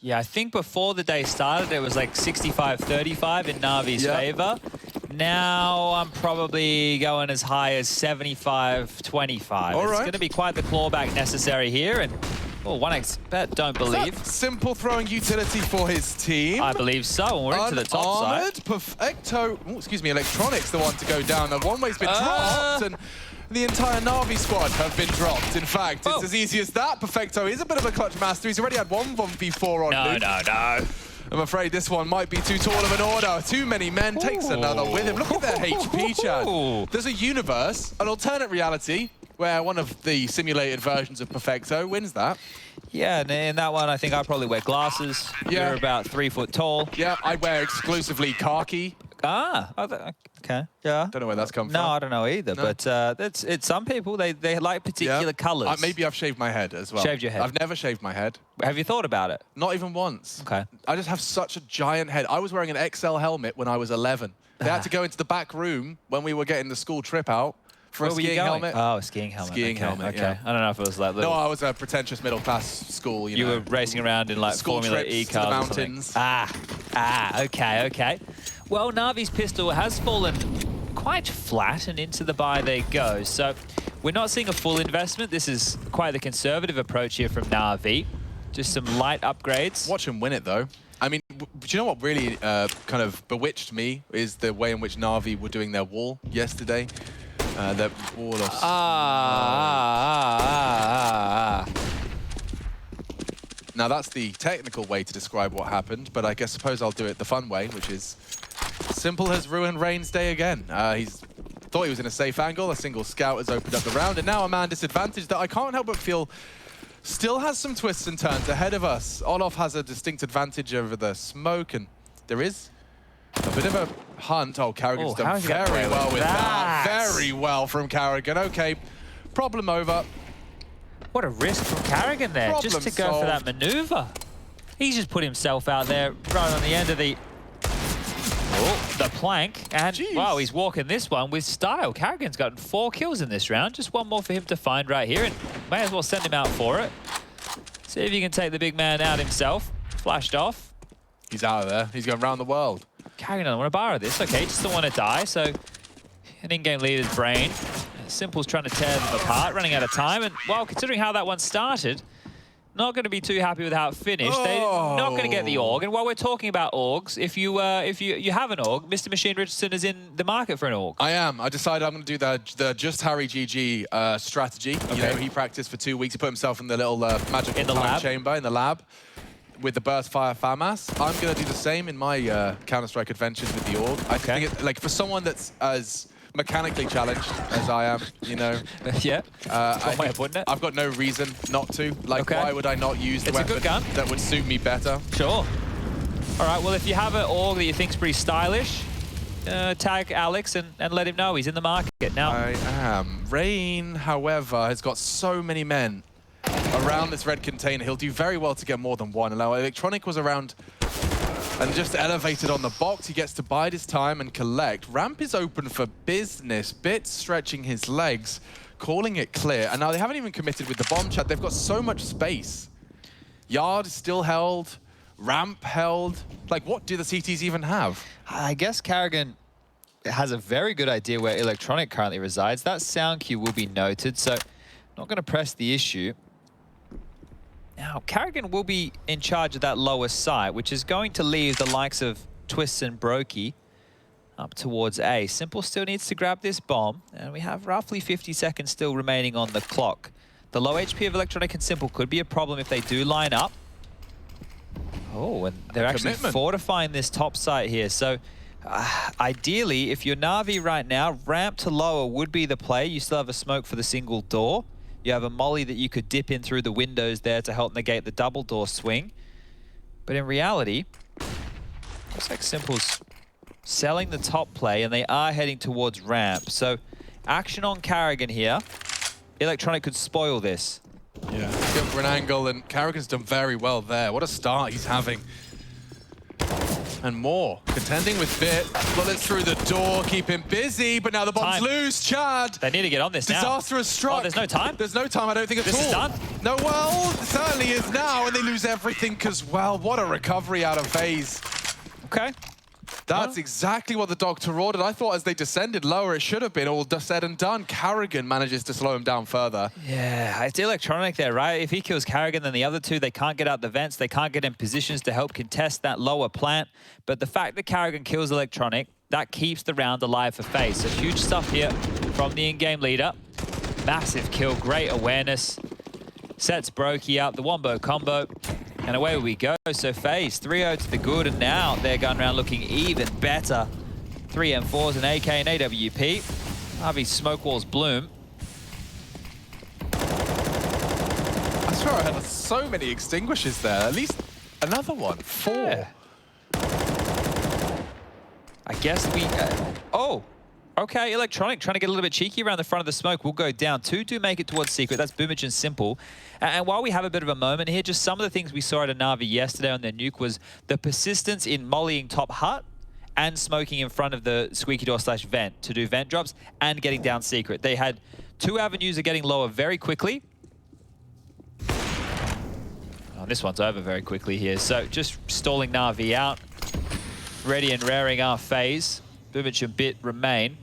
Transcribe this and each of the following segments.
Yeah, I think before the day started, it was like 65-35 in Navi's favor. Now I'm probably going as high as 75-25. It's going to be quite the clawback necessary here. And 1x bet, don't believe. Is that simple throwing utility for his team? I believe so. And we're into the top side. Perfecto, Electronics the one to go down. The one-way's been dropped, and the entire Na'Vi squad have been dropped. In fact, it's as easy as that. Perfecto is a bit of a clutch master. He's already had one 1v4 on Nuke. No. I'm afraid this one might be too tall of an order. Too many men, takes another with him. Look at their HP, Chad. There's a universe, an alternate reality, where one of the simulated versions of Perfecto wins that. Yeah, and in that one, I think I probably wear glasses. You're about 3 foot tall. Yeah, I wear exclusively khaki. Okay. Yeah. Don't know where that's come from. No, I don't know either. No. But it's some people they like particular colours. Maybe I've shaved my head as well. Shaved your head. I've never shaved my head. Have you thought about it? Not even once. Okay. I just have such a giant head. I was wearing an XL helmet when I was 11. They had to go into the back room when we were getting the school trip out for a skiing helmet. Oh, a skiing helmet. Skiing helmet. Okay. I don't know if it was that little. No, I was a pretentious middle class school. You know. Were racing around in like school Formula E cars. To the mountains. Okay. Well, Navi's pistol has fallen quite flat, and into the buy they go. So we're not seeing a full investment. This is quite the conservative approach here from Navi. Just some light upgrades. Watch him win it, though. I mean, do you know what really kind of bewitched me is the way in which Navi were doing their wall yesterday. Their wall of... Now, that's the technical way to describe what happened, but I suppose I'll do it the fun way, which is Simple has ruined Rain's day again. He's thought he was in a safe angle. A single scout has opened up the round, and now a man disadvantaged that I can't help but feel still has some twists and turns ahead of us. Olof has a distinct advantage over the smoke, and there is a bit of a hunt. Oh, karrigan's done very well with that. Very well from karrigan. Okay, problem over. What a risk from karrigan there, just to go for that maneuver. He's just put himself out there right on the end of the plank, and wow, he's walking this one with style. karrigan's gotten 4 kills in this round. Just one more for him to find right here, and may as well send him out for it. See if he can take the big man out himself. Flashed off. He's out of there. He's going around the world. karrigan doesn't want to borrow this. Okay, just don't want to die, so an in-game leader's brain. Simple's trying to tear them apart, running out of time, and well, considering how that one started, not going to be too happy with how it finished. They're not going to get the AUG. And while we're talking about AUGs, if you have an AUG, Mr. Machine Richardson is in the market for an AUG. I am. I decided I'm going to do the Just Harry GG strategy. Okay. You know, he practiced for 2 weeks. He put himself in the little magic chamber in the lab with the burst fire FAMAS. I'm going to do the same in my Counter-Strike adventures with the AUG. I think like for someone that's as mechanically challenged as I am, you know. Yeah. One way of putting it. I've got no reason not to. Like, why would I not use the weapon that would suit me better? Sure. All right. Well, if you have an AUG that you think's pretty stylish, tag Alex and let him know he's in the market now. I am. Rain, however, has got so many men around this red container. He'll do very well to get more than one. Now, Electronic was around and just elevated on the box. He gets to bide his time and collect. Ramp is open for business. Bits stretching his legs, calling it clear. And now they haven't even committed with the bomb chat. They've got so much space. Yard is still held. Ramp held. Like, what do the CTs even have? I guess karrigan has a very good idea where Electronic currently resides. That sound cue will be noted, so not going to press the issue. Now, karrigan will be in charge of that lower site, which is going to leave the likes of Twists and Brokey up towards A. Simple still needs to grab this bomb, and we have roughly 50 seconds still remaining on the clock. The low HP of Electronic and Simple could be a problem if they do line up. Oh, and they're actually fortifying this top site here. So, ideally, if you're Na'Vi right now, ramp to lower would be the play. You still have a smoke for the single door. You have a molly that you could dip in through the windows there to help negate the double door swing. But in reality, looks like Simple's selling the top play, and they are heading towards ramp. So action on karrigan here. Electronic could spoil this. Yeah, he's going for an angle, and karrigan's done very well there. What a start he's having. And more. Contending with Bit. Bullets through the door, keep him busy, but now the bomb's loose. Chad! They need to get on this now. Disaster has struck. Oh, there's no time? There's no time, I don't think at all. This is done? No, well, it certainly is now, and they lose everything because, well, what a recovery out of FaZe. Okay. That's exactly what the Doctor ordered. I thought as they descended lower, it should have been all said and done. karrigan manages to slow him down further. Yeah, it's electronic there, right? If he kills karrigan, then the other two, they can't get out the vents. They can't get in positions to help contest that lower plant. But the fact that karrigan kills electronic, that keeps the round alive for FaZe. So huge stuff here from the in-game leader. Massive kill, great awareness. Sets Brokey up, the wombo combo. And away we go. So FaZe 3-0 to the good, and now their gun round looking even better. 3 M4s, an AK, and AWP. Harvey's smoke walls bloom. I swear I had so many extinguishers there. At least another one. 4. Yeah. I guess we... oh! Okay, electronic trying to get a little bit cheeky around the front of the smoke. Will go down. 2 do make it towards secret. That's Boomich and Simple. And while we have a bit of a moment here, just some of the things we saw at a Na'Vi yesterday on their nuke was the persistence in mollying top hut and smoking in front of the squeaky door / vent to do vent drops and getting down secret. They had 2 avenues of getting lower very quickly. Oh, this one's over very quickly here. So just stalling Na'Vi out. Ready and raring our FaZe. Boomich and Bit remain.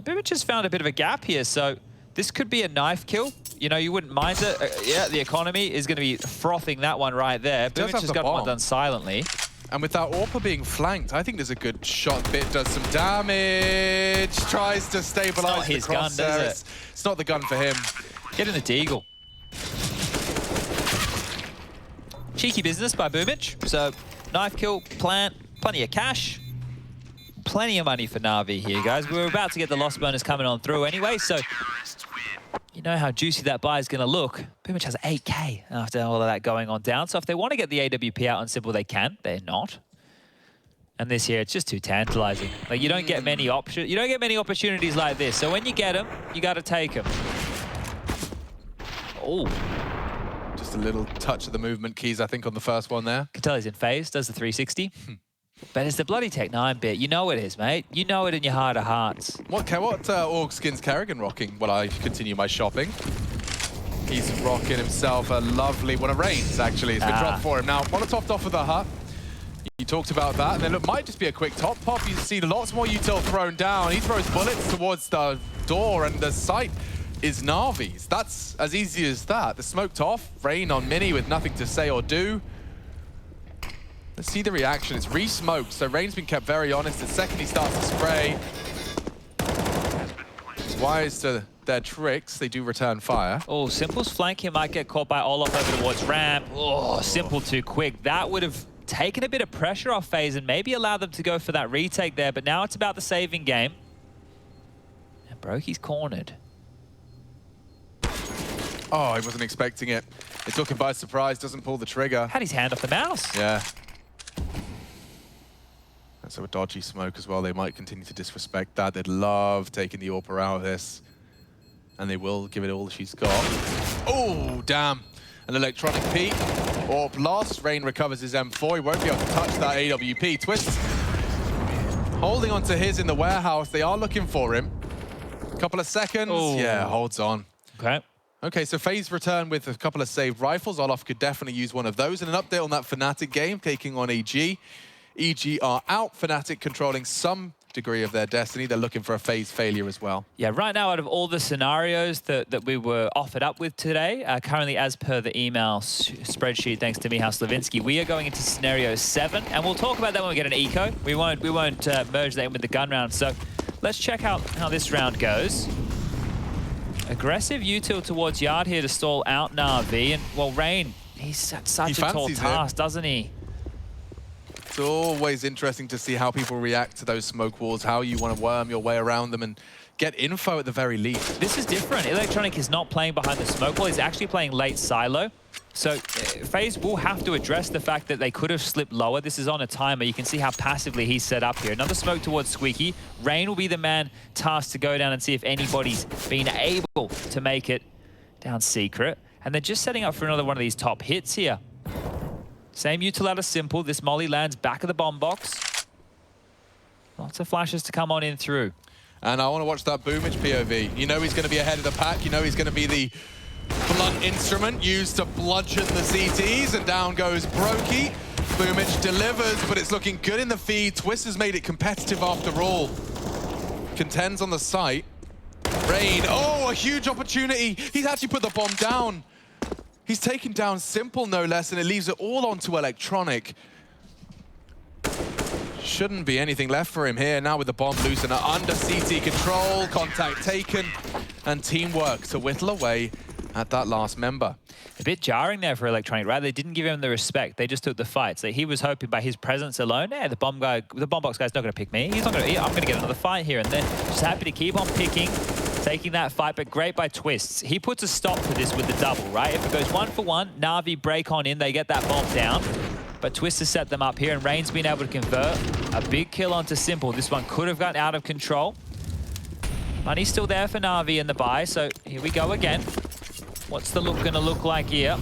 Boomich has found a bit of a gap here, so this could be a knife kill. You know, you wouldn't mind it. Yeah, the economy is going to be frothing that one right there. Boomich has got one done silently. And with that AWPer being flanked, I think there's a good shot. Bit does some damage, tries to stabilize the crosshair. It's not his gun, does it? It's not the gun for him. Get in the deagle. Cheeky business by Boomich. So, knife kill, plant, plenty of cash. Plenty of money for Na'Vi here, guys. We're about to get the loss bonus coming on through anyway, so you know how juicy that buy is going to look. Boomich has 8K after all of that going on down, so if they want to get the AWP out on Simple, they can. They're not. And this here, it's just too tantalizing. Like, you don't get many options. You don't get many opportunities like this, so when you get them, you got to take them. Oh. Just a little touch of the movement keys, I think, on the first one there. Can tell he's in FaZe, does the 360. But it's the bloody Tech 9 bit. You know it is, mate. You know it in your heart of hearts. What org skins karrigan rocking while I continue my shopping? He's rocking himself a lovely one of Reigns, actually. It's been dropped for him. Now, Molotov off of the hut. You talked about that. And then it might just be a quick top pop. You see lots more util thrown down. He throws bullets towards the door, and the site is Na'Vi's. That's as easy as that. The smoked off. Rain on Mini with nothing to say or do. Let's see the reaction. It's re-smoked, so Rain's been kept very honest. The second he starts to spray, he's wise to their tricks. They do return fire. Oh, Simple's flank here might get caught by Olaf over towards ramp. Oh, Simple too quick. That would have taken a bit of pressure off FaZe and maybe allowed them to go for that retake there, but now it's about the saving game. And Brokey's cornered. Oh, he wasn't expecting it. It took him by surprise, doesn't pull the trigger. Had his hand off the mouse. Yeah. So a dodgy smoke as well. They might continue to disrespect that. They'd love taking the AWPer out of this. And they will give it all she's got. Oh, damn. An electronic peek. AWP lost. Rain recovers his M4. He won't be able to touch that AWP. Twist holding onto his in the warehouse. They are looking for him. Couple of seconds. Ooh. Yeah, holds on. Okay. Okay, so FaZe return with a couple of saved rifles. Olaf could definitely use one of those. And an update on that Fnatic game, taking on EG. EG are out. Fnatic controlling some degree of their destiny. They're looking for a FaZe failure as well. Yeah, right now, out of all the scenarios that we were offered up with today, currently as per the email spreadsheet, thanks to Natus Vincere, we are going into scenario 7, and we'll talk about that when we get an eco. We won't merge that in with the gun round. So let's check out how this round goes. Aggressive util towards Yard here to stall out Na'Vi, and well, Rain, he's at such a tall task, doesn't he? It's always interesting to see how people react to those smoke walls, how you want to worm your way around them and get info at the very least. This is different. Electronic is not playing behind the smoke wall. He's actually playing late silo. So FaZe will have to address the fact that they could have slipped lower. This is on a timer. You can see how passively he's set up here. Another smoke towards Squeaky. Rain will be the man tasked to go down and see if anybody's been able to make it down secret. And they're just setting up for another one of these top hits here. Same util out of Simple. This molly lands back of the bomb box. Lots of flashes to come on in through. And I want to watch that Boomage POV. You know he's going to be ahead of the pack. You know he's going to be the blunt instrument used to bludgeon the CTs. And down goes Brokey. Boomage delivers, but it's looking good in the feed. Twist has made it competitive after all. Contends on the site. Rain, oh, a huge opportunity. He's actually put the bomb down. He's taken down Simple, no less, and it leaves it all onto Electronic. Shouldn't be anything left for him here. Now with the bomb loose and under CT control, contact taken, and teamwork to whittle away at that last member. A bit jarring there for Electronic, right? They didn't give him the respect. They just took the fight. So he was hoping by his presence alone, the bomb box guy's not going to pick me. He's not going to. I'm going to get another fight here, and then just happy to keep on picking, taking that fight. But great by Twists. He puts a stop to this with the double, right? If it goes 1-for-1, Na'Vi break on in, they get that bomb down. But Twist has set them up here, and Rain's been able to convert a big kill onto Simple. This one could have gotten out of control. Money's still there for Na'Vi in the buy, so here we go again. What's the look going to look like here?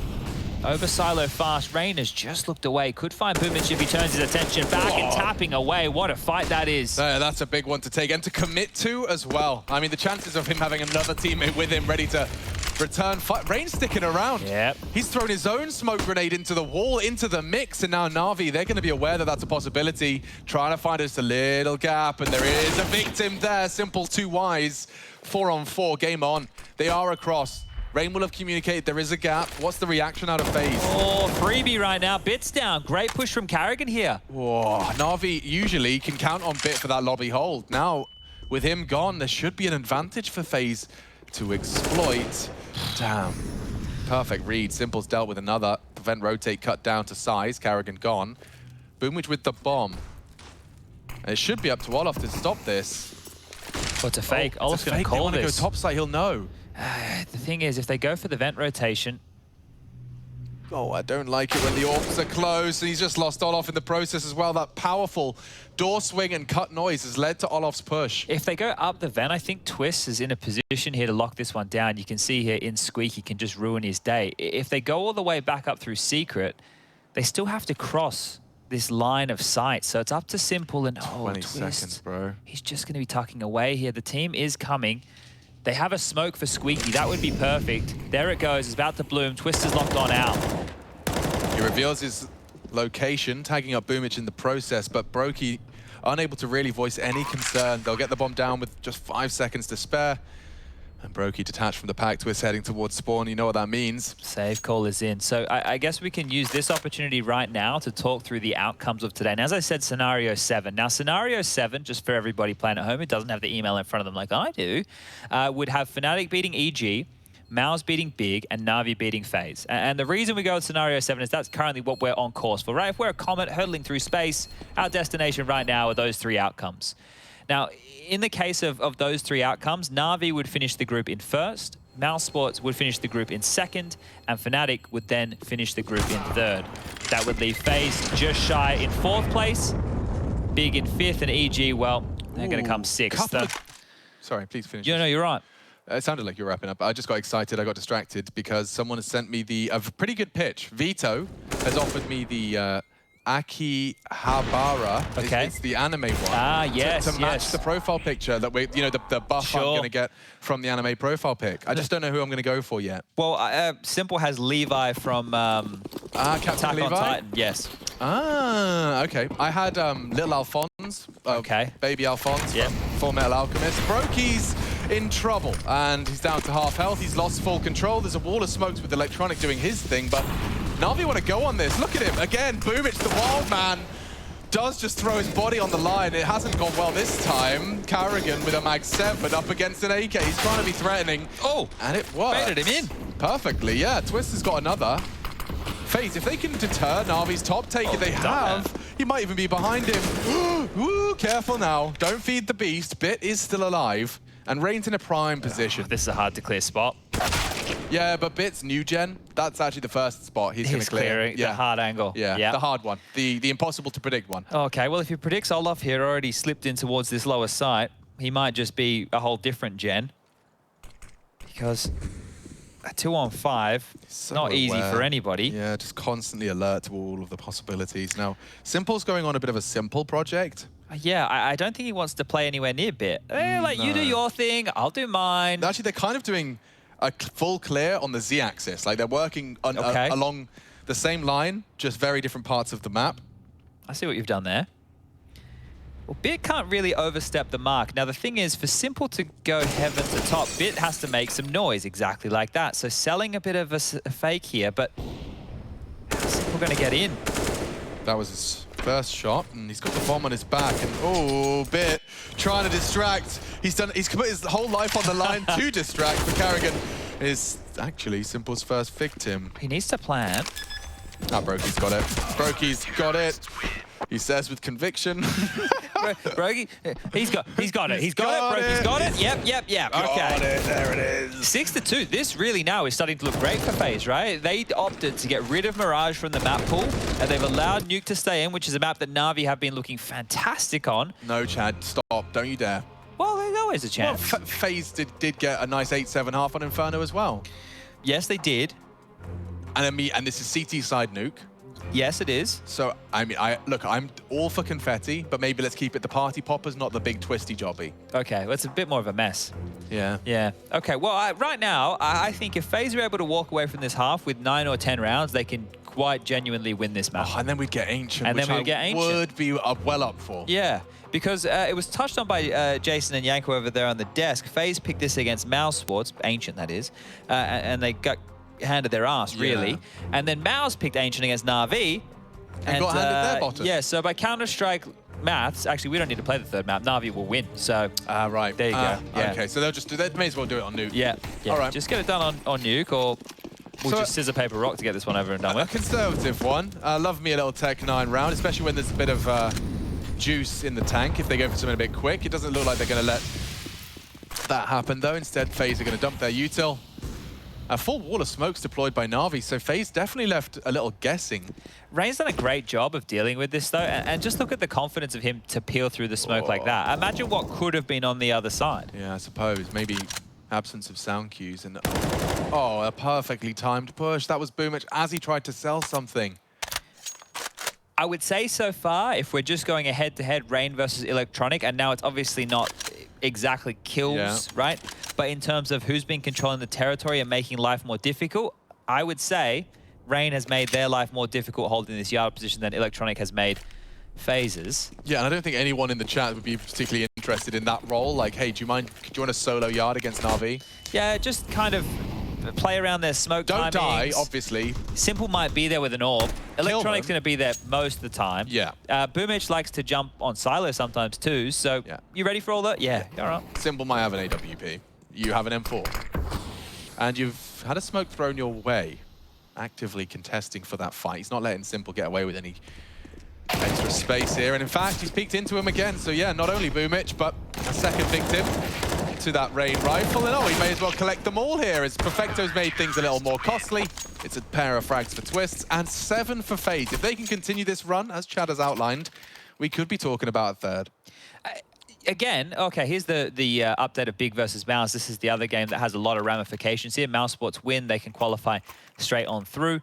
Over silo fast. Rain has just looked away. Could find Boomage if he turns his attention back. Whoa. And tapping away. What a fight that is. That's a big one to take and to commit to as well. I mean, the chances of him having another teammate with him ready to return fight. Rain's sticking around. Yep. He's thrown his own smoke grenade into the wall, into the mix, and now Na'Vi, they're going to be aware that that's a possibility. Trying to find just a little gap, and there is a victim there. Simple, too wise. 4-on-4, game on. They are across. Rain will have communicated there is a gap. What's the reaction out of FaZe? Oh, freebie right now. Bits down. Great push from karrigan here. Whoa, Na'Vi usually can count on Bit for that lobby hold. Now, with him gone, there should be an advantage for FaZe to exploit. Damn. Perfect read. Simple's dealt with another. Prevent rotate cut down to size. karrigan gone. Boomage with the bomb. And it should be up to Olof to stop this. Oh, it's a fake. Olaf's going to call this. They want to go topside, he'll know. The thing is, if they go for the vent rotation... Oh, I don't like it when the orcs are close, and he's just lost Olof in the process as well. That powerful door swing and cut noise has led to Olof's push. If they go up the vent, I think Twist is in a position here to lock this one down. You can see here in Squeaky can just ruin his day. If they go all the way back up through Secret, they still have to cross this line of sight. So it's up to Simple and 20 Twist. seconds, bro. He's just going to be tucking away here. The team is coming. They have a smoke for Squeaky. That would be perfect. There it goes. It's about to bloom. Twist is locked on out. He reveals his location, tagging up Boomage in the process, but Brokey unable to really voice any concern. They'll get the bomb down with just 5 seconds to spare. And Brokey detached from the pack. Twist heading towards spawn. You know what that means. Save call is in. So I guess we can use this opportunity right now to talk through the outcomes of today. And as I said, Scenario 7. Now, Scenario 7, just for everybody playing at home who doesn't have the email in front of them like I do, would have Fnatic beating EG, Mouse beating Big, and Na'Vi beating FaZe. And the reason we go with Scenario 7 is that's currently what we're on course for, right? If we're a comet hurtling through space, our destination right now are those 3 outcomes. Now, in the case of those 3 outcomes, Na'Vi would finish the group in first, Mouse Sports would finish the group in second, and Fnatic would then finish the group in third. That would leave FaZe just shy in 4th place, Big in 5th, and EG, well, they're going to come 6th. Sorry, please finish. Yeah, no, you're right. It sounded like you were wrapping up. I just got excited. I got distracted because someone has sent me a pretty good pitch. Vito has offered me the Akihabara. Okay. It's the anime one. Ah, yes, to match the profile picture that we, the buff I'm going to get from the anime profile pic. I just don't know who I'm going to go for yet. Well, Simple has Levi from Captain Attack Levi? on Titan. Yes. Ah, okay. I had Little Alphonse. Okay. Baby Alphonse Yep. from Full Metal Alchemist. Brokey's in trouble, and he's down to half health. He's lost full control. There's a wall of smokes with Electronic doing his thing, but Na'Vi want to go on this. Look at him. Again, Boomage, the wild man, does just throw his body on the line. It hasn't gone well this time. karrigan with a mag 7 up against an AK. He's trying to be threatening. Oh, and it works. Baited him in. Perfectly, yeah. Twist has got another. FaZe, if they can deter Na'Vi's top take, if they have, he might even be behind him. Ooh, careful now. Don't feed the beast. Bit is still alive. And Rain's in a prime position. This is a hard to clear spot. Yeah, but Bit's new gen, that's actually the first spot he's going to clear. Clearing the hard angle. Yeah, the hard one. The impossible to predict one. Okay, well, if he predicts Olaf here already slipped in towards this lower site, he might just be a whole different gen. Because a 2-on-5, So not easy aware. for anybody. Yeah, just constantly alert to all of the possibilities. Now, Simple's going on a bit of a simple project. Yeah, I don't think he wants to play anywhere near bit. Like, you do No. your thing, I'll do mine. Actually, they're kind of doing a full clear on the Z-axis. Like, they're working on, Okay. along the same line, just very different parts of the map. I see what you've done there. Well, Bit can't really overstep the mark. Now, the thing is, for Simple to go heaven to top, Bit has to make some noise exactly like that. So selling a bit of a fake here, but how's Simple going to get in? That was his first shot, and he's got the bomb on his back. And oh, Bit trying to distract. He's put his whole life on the line to distract. But karrigan is actually Simple's first victim. He needs to plan. Ah, Brokey's got it. Brokey's got it. He says with conviction. Brokey, he's got it. He's got it. Brokey's got it. Yep. Okay. Got it. There it is. 6-2. This really now is starting to look great for FaZe, right? They opted to get rid of Mirage from the map pool, and they've allowed Nuke to stay in, which is a map that Na'Vi have been looking fantastic on. No, Chad, stop. Don't you dare. Well, there's always a chance. Well, FaZe did get a nice 8-7 half on Inferno as well. Yes, they did. And this is CT side Nuke. Yes, it is. So, I mean, look, I'm all for confetti, but maybe let's keep it the party poppers, not the big twisty jobby. Okay, well, it's a bit more of a mess. Yeah. Yeah. Okay, well, right now, I think if FaZe are able to walk away from this half with 9 or 10 rounds, they can quite genuinely win this match. Oh, and then we'd get Ancient, And which then we'd get Ancient. would be well up for. Yeah, because it was touched on by Jason and Yanko over there on the desk. FaZe picked this against Mouse Sports, Ancient that is, and they got handed their ass, really. Yeah. And then Mouse picked Ancient against Na'Vi. And got handed their bottom. Yeah, so by Counter-Strike maths, actually, we don't need to play the third map. Na'Vi will win, so... Right. There you go. Yeah. Okay, so they may as well do it on Nuke. Yeah. All right. Just get it done on Nuke, or we'll just scissor, paper, rock to get this one over and done A with. conservative one. Love me a little Tech 9 round, especially when there's a bit of juice in the tank. If they go for something a bit quick, it doesn't look like they're going to let that happen, though. Instead, FaZe are going to dump their util. A full wall of smokes deployed by Na'Vi, so FaZe definitely left a little guessing. Rain's done a great job of dealing with this, though, and just look at the confidence of him to peel through the smoke like that. Imagine what could have been on the other side. Yeah, I suppose. Maybe absence of sound cues. And oh, a perfectly timed push. That was Boomich as he tried to sell something. I would say so far, if we're just going a head-to-head Rain versus Electronic, and now it's obviously not exactly kills, right? But in terms of who's been controlling the territory and making life more difficult, I would say Rain has made their life more difficult holding this yard position than Electronic has made FaZe's. Yeah, and I don't think anyone in the chat would be particularly interested in that role. Like, hey, do you want a solo yard against Na'Vi? Yeah, just kind of play around their smoke timings. Don't die, obviously. Simple might be there with an orb. Electronic's going to be there most of the time. Yeah. Boomich likes to jump on Silo sometimes too, so you ready for all that? Yeah, all right. Simple might have an AWP. You have an M4. And you've had a smoke thrown your way, actively contesting for that fight. He's not letting Simple get away with any extra space here. And in fact, he's peeked into him again. So yeah, not only Boomich, but a second victim to that Rain rifle. And oh, he may as well collect them all here as Perfecto's made things a little more costly. It's a pair of frags for Twists and 7 for FaZe. If they can continue this run, as Chad has outlined, we could be talking about a third. Again, okay, here's the update of Big versus Mouse. This is the other game that has a lot of ramifications here. Mouse Sports win, they can qualify straight on through.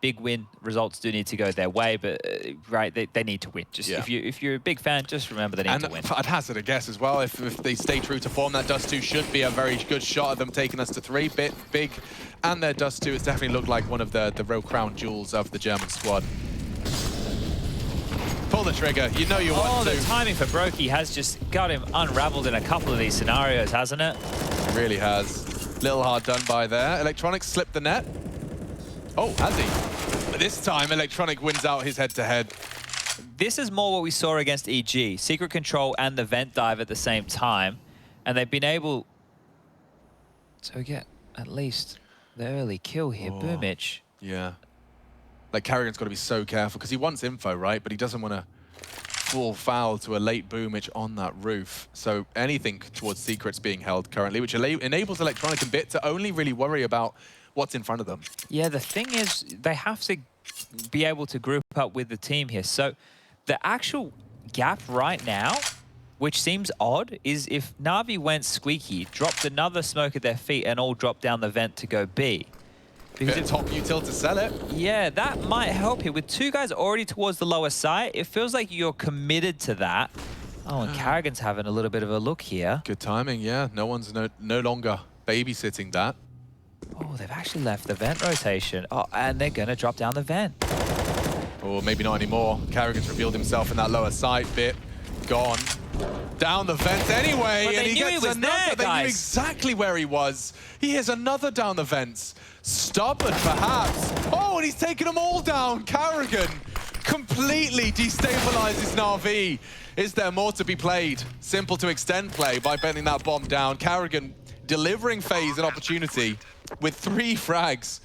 Big win, results do need to go their way, but right, they need to win. Just if you're a big fan, just remember they need to win. I'd hazard a guess as well, if they stay true to form, that Dust 2 should be a very good shot of them taking us to 3. Big, and their Dust 2, it's definitely looked like one of the real crown jewels of the German squad. Pull the trigger, you know you want to. Oh, the timing for Brokey has just got him unraveled in a couple of these scenarios, hasn't it? It really has. Little hard done by there. Electronic slipped the net. Oh, has he? But this time, Electronic wins out his head-to-head. This is more what we saw against EG. Secret Control and the Vent Dive at the same time. And they've been able to get at least the early kill here. Boomich. Yeah. Like, karrigan's got to be so careful, because he wants info, right? But he doesn't want to fall foul to a late Boomich on that roof. So anything towards Secrets being held currently, which enables Electronic and Bit to only really worry about what's in front of them. Yeah, the thing is, they have to be able to group up with the team here. So the actual gap right now which seems odd, is if Na'Vi went squeaky, dropped another smoke at their feet, and all dropped down the vent to go B. Because it's top util to sell it. Yeah, that might help here. With two guys already towards the lower site, it feels like you're committed to that. Oh, and karrigan's having a little bit of a look here. Good timing, yeah. No one's no longer babysitting that. Oh, they've actually left the vent rotation. Oh, and they're going to drop down the vent. Or maybe not anymore. karrigan's revealed himself in that lower side bit. Gone. Down the vents anyway, but and he gets another. There, they knew exactly where he was. He hears another down the vents. Stubborn, perhaps. Oh, and he's taken them all down. karrigan completely destabilizes Na'Vi. Is there more to be played? Simple to extend play by bending that bomb down. karrigan delivering FaZe an opportunity with 3 frags.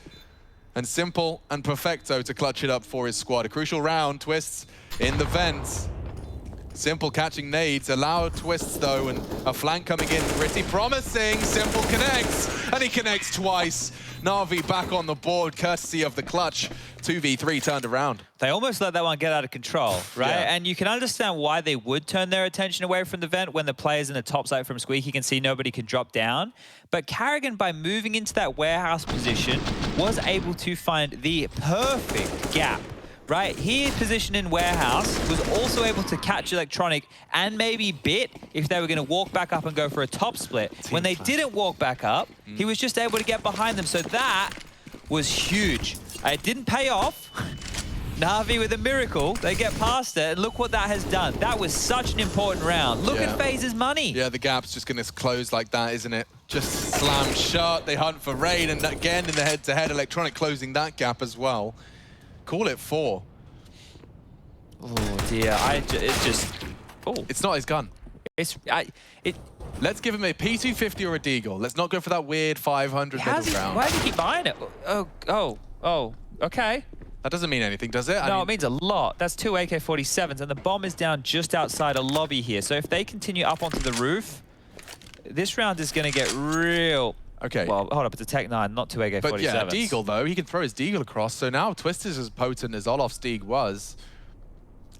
And Simple and Perfecto to clutch it up for his squad. A crucial round, Twists in the vents. Simple catching nades, allowed Twists though, and a flank coming in pretty promising. Simple connects, and he connects twice. Na'Vi back on the board, courtesy of the clutch. 2v3 turned around. They almost let that one get out of control, right? Yeah. And you can understand why they would turn their attention away from the vent when the players in the top site from Squeaky can see nobody can drop down. But karrigan, by moving into that warehouse position, was able to find the perfect gap. Right, here positioned in warehouse, was also able to catch Electronic and maybe Bit if they were going to walk back up and go for a top split. When they didn't walk back up, he was just able to get behind them. So that was huge. It didn't pay off. Na'Vi with a miracle, they get past it, and look what that has done. That was such an important round. Look at FaZe's money. Yeah, the gap's just going to close like that, isn't it? Just slammed shut, they hunt for raid, and again in the head-to-head, Electronic closing that gap as well. Call it 4. Oh dear, it's just... Oh. It's not his gun. Let's give him a P250 or a Deagle. Let's not go for that weird 500 middle ground. Why did he keep buying it? Oh, okay. That doesn't mean anything, does it? No, it means a lot. That's 2 AK-47s, and the bomb is down just outside a lobby here. So if they continue up onto the roof, this round is going to get real... Okay. Well, hold up, it's a Tech 9, not 2 AK-47s. But yeah, Deagle, though, he can throw his Deagle across. So now Twist is as potent as Olof's Deagle was.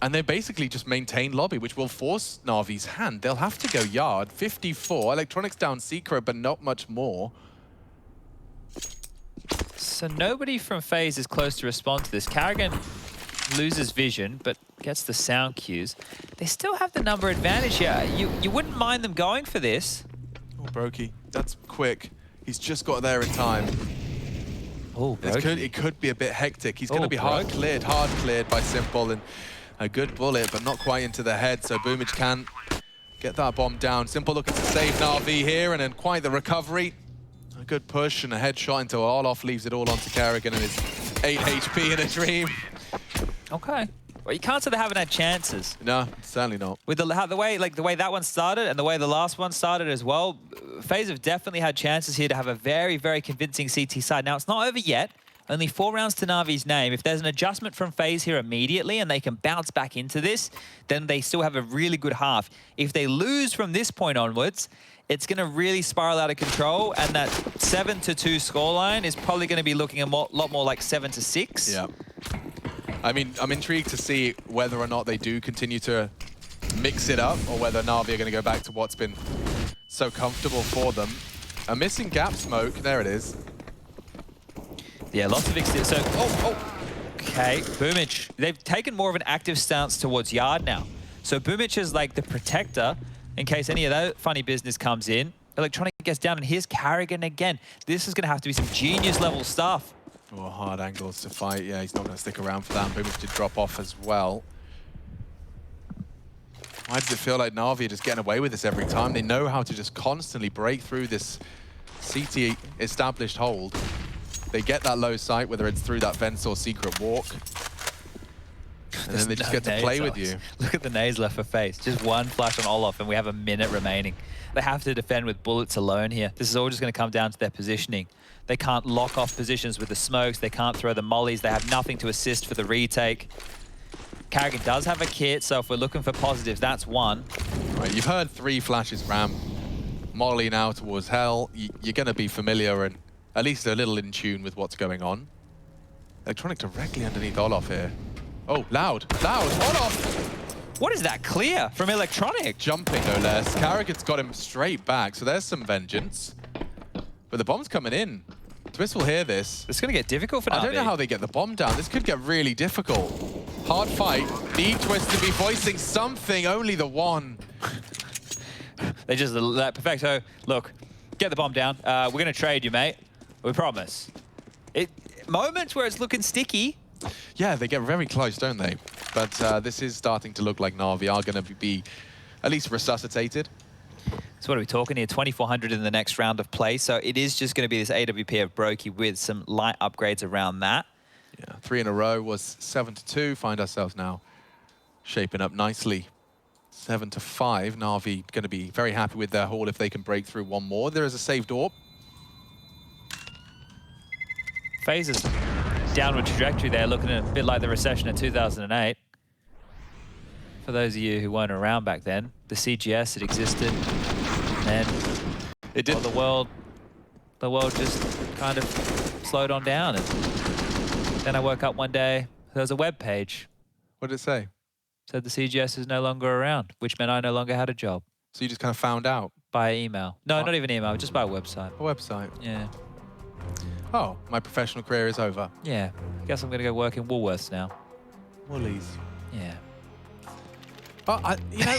And they basically just maintain lobby, which will force Na'Vi's hand. They'll have to go yard. 54. Electronics down Secret, but not much more. So nobody from FaZe is close to respond to this. karrigan loses vision, but gets the sound cues. They still have the number advantage here. You wouldn't mind them going for this. Oh, Brokey. That's quick. He's just got there in time. Oh, it could be a bit hectic. He's going to be hard cleared by Simple, and a good bullet, but not quite into the head. So Boomage can get that bomb down. Simple looking to save Na'Vi here, and then quite the recovery. A good push and a headshot into Olof leaves it all onto karrigan and his 8 HP in a dream. Okay. Well, you can't say they haven't had chances. No, certainly not. With the way that one started and the way the last one started as well, FaZe have definitely had chances here to have a very, very convincing CT side. Now, it's not over yet. Only 4 rounds to Na'Vi's name. If there's an adjustment from FaZe here immediately and they can bounce back into this, then they still have a really good half. If they lose from this point onwards, it's going to really spiral out of control, and that 7-2 scoreline is probably going to be looking a lot more like 7-6. Yeah. I mean, I'm intrigued to see whether or not they do continue to mix it up, or whether Na'Vi are going to go back to what's been so comfortable for them. A missing gap smoke. There it is. Yeah, lots of exit. So, okay, Boomage. They've taken more of an active stance towards yard now. So Boomage is like the protector in case any of that funny business comes in. Electronic gets down, and here's karrigan again. This is going to have to be some genius level stuff. Oh, hard angles to fight. Yeah, he's not going to stick around for that. Boomage did drop off as well. Why does it feel like Na'Vi are just getting away with this every time? They know how to just constantly break through this CT established hold. They get that low sight, whether it's through that fence or secret walk. And then they just get to play with you. Look at the nades left for FaZe. Just one flash on Olof, and we have a minute remaining. They have to defend with bullets alone here. This is all just going to come down to their positioning. They can't lock off positions with the smokes. They can't throw the mollies. They have nothing to assist for the retake. karrigan does have a kit, so if we're looking for positives, that's one. Right, you've heard 3 flashes ram. Molly now towards Hell. You're going to be familiar and at least a little in tune with what's going on. Electronic directly underneath Olof here. Oh, loud, Olof! What is that clear from Electronic? Jumping, no less. karrigan's got him straight back, so there's some vengeance. But the bomb's coming in. Twist will hear this. It's going to get difficult for Navi. I don't know how they get the bomb down. This could get really difficult. Hard fight. Need Twist to be voicing something, only the one. They just let Perfecto, look, get the bomb down. We're going to trade you, mate. We promise. Moments where it's looking sticky. Yeah, they get very close, don't they? But this is starting to look like Na'Vi are going to be at least resuscitated. So what are we talking here? 2,400 in the next round of play. So it is just going to be this AWP of Brokey with some light upgrades around that. Yeah, 3 in a row was 7-2. Find ourselves now shaping up nicely. 7-5. Na'Vi going to be very happy with their haul if they can break through one more. There is a saved AWP. FaZe's downward trajectory there, looking a bit like the recession of 2008. For those of you who weren't around back then, the CGS had existed, and It did. well, the world just kind of slowed on down. And then I woke up one day, there was a web page. What did it say? Said the CGS is no longer around, which meant I no longer had a job. So you just kind of found out? By email. No, not even email, just by a website. A website? Yeah. Oh, my professional career is over. Yeah. I guess I'm going to go work in Woolworths now. Woolies. Yeah. But, you know,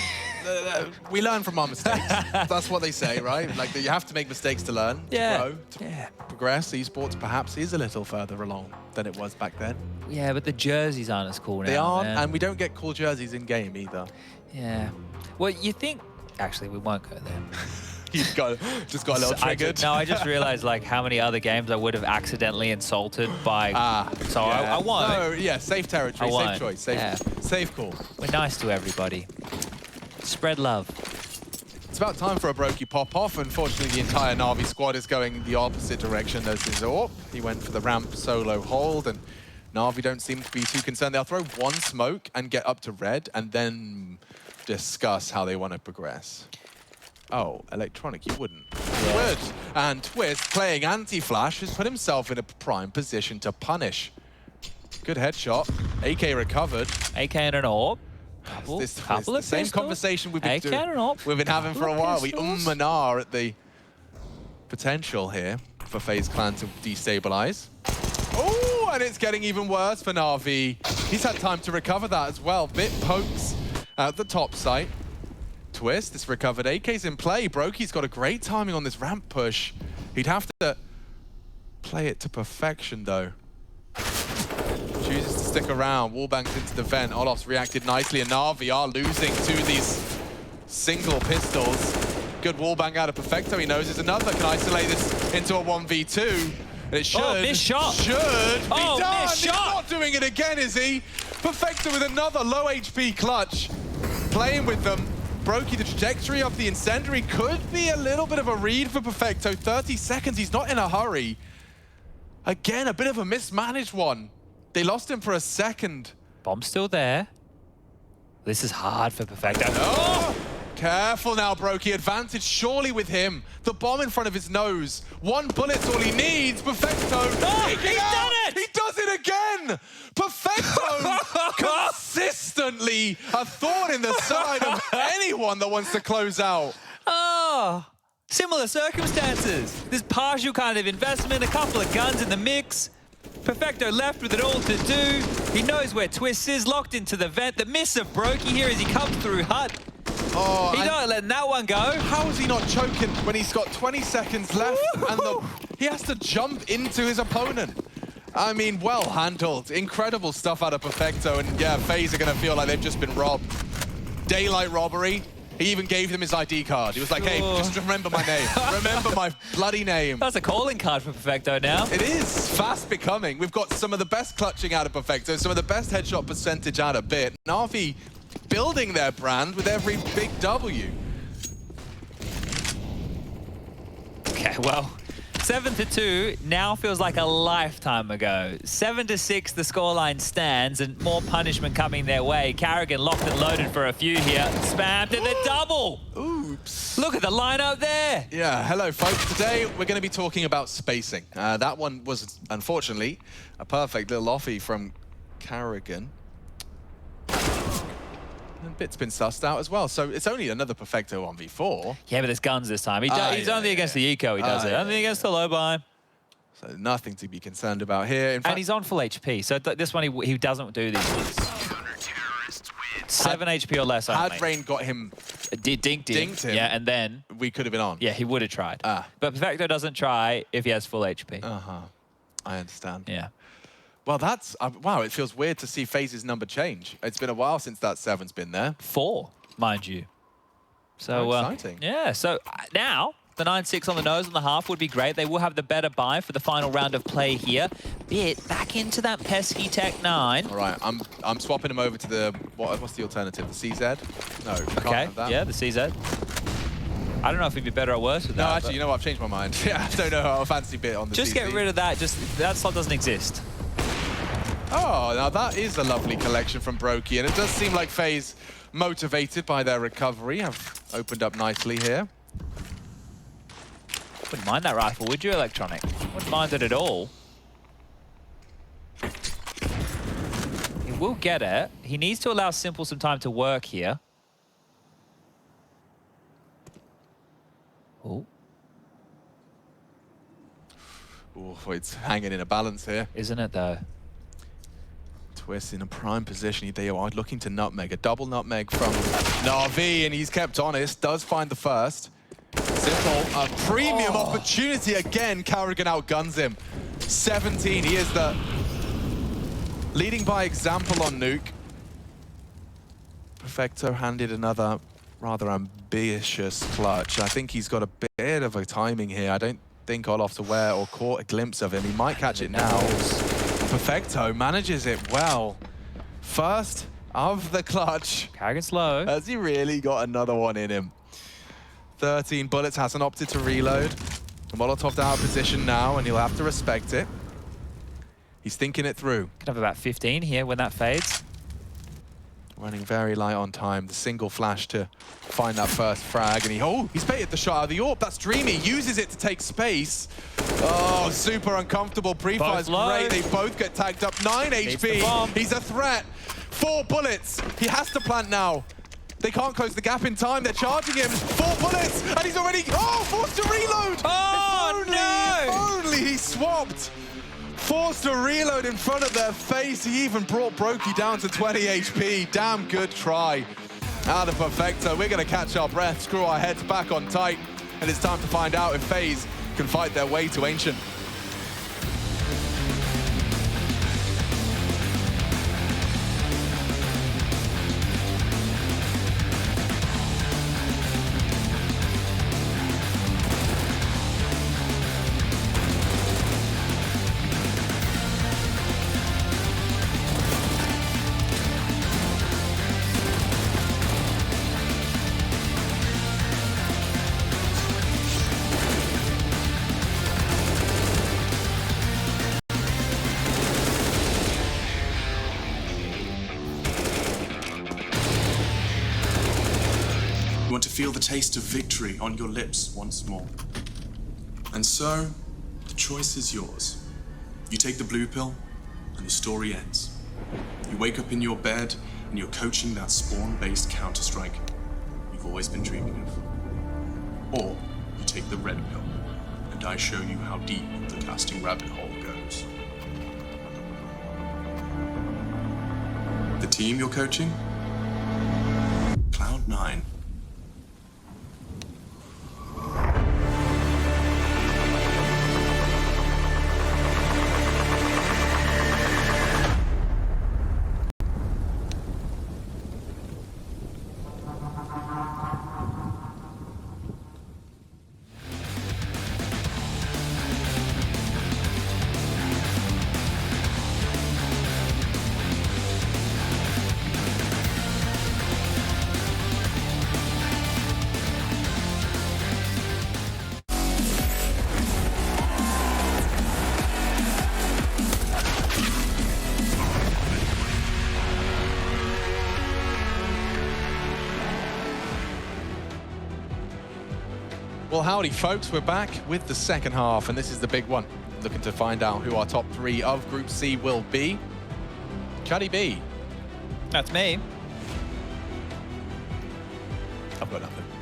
we learn from our mistakes. That's what they say, right? Like, you have to make mistakes to learn, to grow, to progress. Esports perhaps is a little further along than it was back then. Yeah, but the jerseys aren't as cool now. They aren't, man. and we don't get cool jerseys in-game either. Yeah. Well, you think... Actually, we won't go there. You've just got a little triggered. I just realized, like, how many other games I would have accidentally insulted by... So yeah. I won't. No, yeah, safe territory, safe choice, safe call. We're nice to everybody. Spread love. It's about time for a Brokey pop-off. Unfortunately, the entire Na'Vi squad is going the opposite direction as his AWP. He went for the ramp solo hold, and Na'Vi don't seem to be too concerned. They'll throw one smoke and get up to red, and then discuss how they want to progress. Oh, Electronic, you wouldn't. You would. And Twist, playing anti-flash, has put himself in a prime position to punish. Good headshot. AK recovered. AK and an AWP. Couple of same conversation we've been having for a while. We and ah at the potential here for FaZe Clan to destabilize. Oh, and it's getting even worse for Na'Vi. He's had time to recover that as well. Bit pokes at the top site. Twist, it's recovered. AK's in play. Brokey's got a great timing on this ramp push. He'd have to play it to perfection, though. Chooses to stick around. Wallbangs into the vent. Olof's reacted nicely, and Na'Vi are losing to these single pistols. Good wallbang out of Perfecto. He knows there's another. Can isolate this into a 1v2. And it should. Oh, missed shot. Should be done. Missed He's shot. not doing it again, is he? Perfecto with another low HP clutch. Playing with them. Brokey, the trajectory of the incendiary could be a little bit of a read for Perfecto. 30 seconds, he's not in a hurry. Again, a bit of a mismanaged one. They lost him for a second. Bomb's still there. This is hard for Perfecto. Oh! Careful now, Brokey. Advantage surely with him. The bomb in front of his nose. One bullet's all he needs. Perfecto. Oh, he's done it! He does it again! Perfecto consistently a thorn in the side of anyone that wants to close out. Oh, similar circumstances. This partial kind of investment, a couple of guns in the mix. Perfecto left with it all to do. He knows where Twist is, locked into the vent. The miss of Brokey here as he comes through Hut. Oh, He's not letting that one go. How is he not choking when he's got 20 seconds left and he has to jump into his opponent? I mean, well handled. Incredible stuff out of Perfecto, and yeah, FaZe are going to feel like they've just been robbed. Daylight robbery. He even gave them his ID card. He was like, hey, just remember my name. Remember my bloody name. That's a calling card for Perfecto now. It is fast becoming. We've got some of the best clutching out of Perfecto, some of the best headshot percentage out of Bit. Na'Vi building their brand with every big W. Okay, well, 7-2 now feels like a lifetime ago. 7-6, the scoreline stands, and more punishment coming their way. karrigan locked and loaded for a few here. Spammed to the double. Oops. Look at the lineup there. Yeah, hello folks. Today we're going to be talking about spacing. That one was, unfortunately, a perfect little offie from karrigan. And Bit's been sussed out as well. So it's only another Perfecto 1v4. Yeah, but there's guns this time. He's only against the eco, he does it. Only against the low buy. So nothing to be concerned about here. In fact, And he's on full HP, so this one he doesn't do these ones. 7 HP or less only. Had Rain got him... Dinked him. Yeah, and then... we could have been on. Yeah, he would have tried. But Perfecto doesn't try if he has full HP. I understand. Yeah. Well, that's... wow, it feels weird to see FaZe's number change. It's been a while since that 7's been there. 4, mind you. So, exciting. Yeah, so now... The 9-6 on the nose on the half would be great. They will have the better buy for the final round of play here. Bit back into that pesky Tech 9. All right, I'm swapping him over to the... what's the alternative? The CZ? No, okay, yeah, the CZ. I don't know if he'd be better or worse with that. No, actually, you know what? I've changed my mind. Yeah, I don't know how I fancy Bit on the Just CZ. get rid of that. Just that slot doesn't exist. Oh, now that is a lovely collection from Brokey, and it does seem like FaZe, motivated by their recovery, have opened up nicely here. Wouldn't mind that rifle, would you, Electronic? Wouldn't mind it at all. He will get it. He needs to allow Simple some time to work here. Oh. Oh, it's hanging in a balance here. Isn't it, though? Twist in a prime position. They are looking to nutmeg. A double nutmeg from Na'Vi, and he's kept honest. Does find the first. Simple, a premium opportunity again. karrigan outguns him. 17, he is the leading by example on Nuke. Perfecto handed another rather ambitious clutch. I think he's got a bit of a timing here. I don't think Olof's aware or caught a glimpse of him. He might catch it now. Perfecto manages it well. First of the clutch. karrigan's low. Has he really got another one in him? 13 bullets, hasn't opted to reload. Molotov out of position now, and he'll have to respect it. He's thinking it through. Could have about 15 here when that fades. Running very light on time. The single flash to find that first frag, and he's baited the shot out of the AWP. That's Dreamy. Uses it to take space. Oh, super uncomfortable. Pre-fire's great. They both get tagged up. 9 HP. He's a threat. 4 bullets. He has to plant now. They can't close the gap in time. They're charging him. 4 bullets, and he's already forced to reload. Oh, If only he swapped. Forced to reload in front of their face. He even brought Brokey down to 20 HP. Damn good try out of Perfecto. We're going to catch our breath, screw our heads back on tight, and it's time to find out if FaZe can fight their way to Ancient. You want to feel the taste of victory on your lips once more. And so, the choice is yours. You take the blue pill, and the story ends. You wake up in your bed, and you're coaching that spawn-based Counter-Strike you've always been dreaming of. Or, you take the red pill, and I show you how deep the casting rabbit hole goes. The team you're coaching? Cloud9. Well, howdy, folks. We're back with the second half, and this is the big one. Looking to find out who our top 3 of Group C will be. Chuddy B. That's me.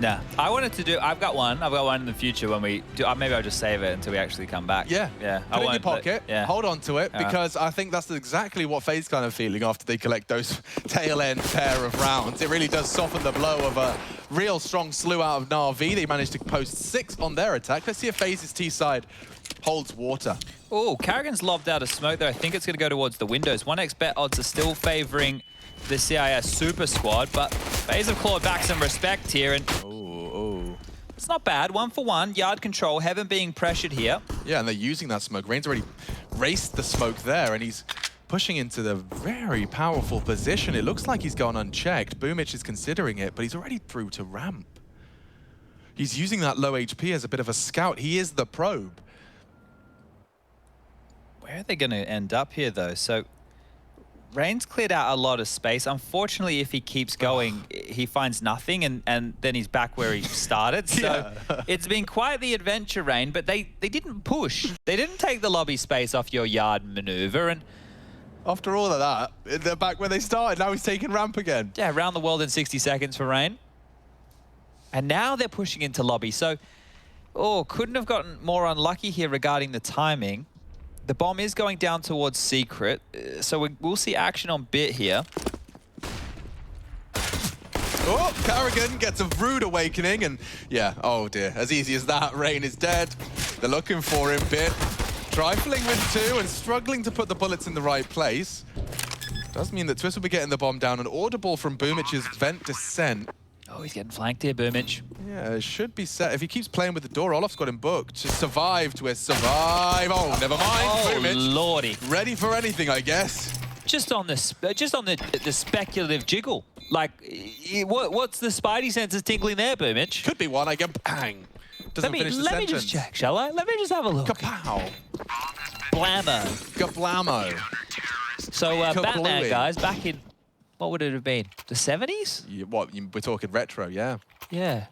Nah, I wanted to do. I've got one in the future when we do. Maybe I'll just save it until we actually come back. Yeah. Yeah. Put it in your pocket. Yeah. Hold on to it because I think that's exactly what FaZe kind of feeling after they collect those tail end pair of rounds. It really does soften the blow of a real strong slew out of Na'Vi. They managed to post 6 on their attack. Let's see if FaZe's T side holds water. Oh, karrigan's lobbed out a smoke there. I think it's going to go towards the windows. 1x bet odds are still favoring the CIS Super Squad, but FaZe have clawed back some respect here, and it's not bad. 1 for 1, yard control, Heaven being pressured here. Yeah, and they're using that smoke. Rain's already raced the smoke there, and he's pushing into the very powerful position. It looks like he's gone unchecked. Boomich is considering it, but he's already through to ramp. He's using that low HP as a bit of a scout. He is the probe. Where are they going to end up here, though? So Rain's cleared out a lot of space. Unfortunately, if he keeps going, he finds nothing, and then he's back where he started. So it's been quite the adventure, Rain, but they didn't push. They didn't take the lobby space off your yard maneuver, and after all of that, they're back where they started. Now he's taking ramp again. yeah, around the world in 60 seconds for Rain. And now they're pushing into lobby. So, couldn't have gotten more unlucky here regarding the timing. The bomb is going down towards Secret, so we'll see action on Bit here. Oh, karrigan gets a rude awakening, and yeah, oh dear, as easy as that, Rain is dead. They're looking for him, Bit. Trifling with 2 and struggling to put the bullets in the right place. Does mean that Twist will be getting the bomb down. An audible from Boomich's vent descent. Oh, he's getting flanked here, Boomich. Yeah, it should be set. If he keeps playing with the door, Olaf's got him booked. Just survive, Twist, survive. Oh, never mind. Oh, Boomich, lordy. ready for anything, I guess. Just on the speculative jiggle. Like, what's the spidey senses tingling there, Boomich? Could be one, I get bang. Doesn't finish the Let me sentence. just check, shall I? Let me just have a look. Kapow. Blammo. Gablamo. So, Batman, Kablooey. guys, back in, what would it have been? The 70s? We're talking retro, yeah. Yeah.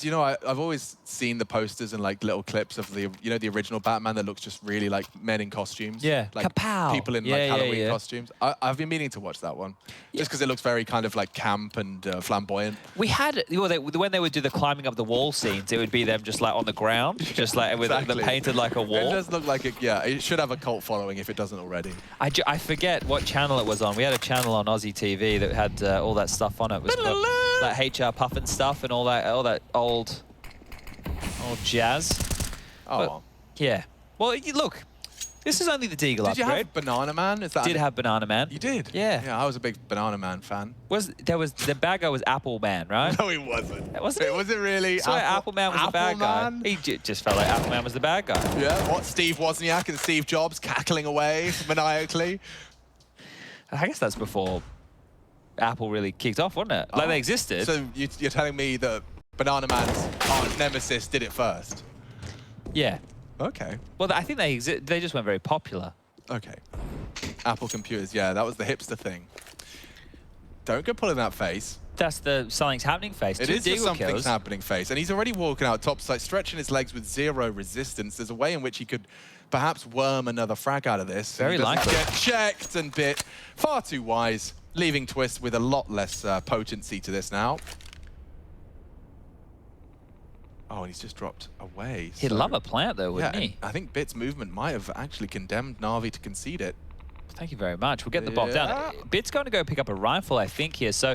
You know, I've always seen the posters and like little clips of the, you know, the original Batman that looks just really like men in costumes. Yeah, like kapow. people in like Halloween costumes. I've been meaning to watch that one, just because it looks very kind of like camp and flamboyant. We had, when they would do the climbing up the wall scenes, it would be them just like on the ground, just like with Exactly. the painted like a wall. It does look like it. Yeah, it should have a cult following if it doesn't already. I forget what channel it was on. We had a channel on Aussie TV that had all that stuff on it. It was like HR Puffin stuff and all that old jazz. Oh, But, yeah. Well, look, this is only the Deagle did you upgrade. have Banana Man? Is that Did have Banana Man. You did? Yeah. Yeah, I was a big Banana Man fan. The bad guy was Apple Man, right? No, he wasn't. Wasn't he? Was it really? So Apple Man was the bad guy. He just felt like Apple Man was the bad guy. Yeah, what, Steve Wozniak and Steve Jobs cackling away maniacally? I guess that's before Apple really kicked off, wasn't it? Like they existed. So you're telling me that Banana Man's arch nemesis did it first? Yeah. Okay. Well, I think they just weren't very popular. Okay. Apple computers, yeah, that was the hipster thing. Don't go pulling that face. That's the something's happening face. It is just something's happening face. And he's already walking out topside, stretching his legs with 0 resistance. There's a way in which he could perhaps worm another frag out of this. Very likely. Get checked and Bit far too wise, leaving Twist with a lot less potency to this now. Oh, and he's just dropped away. He'd love a plant, though, wouldn't he? I think Bit's movement might have actually condemned Na'Vi to concede it. Thank you very much. We'll get the bomb down. Bit's going to go pick up a rifle, I think, here. So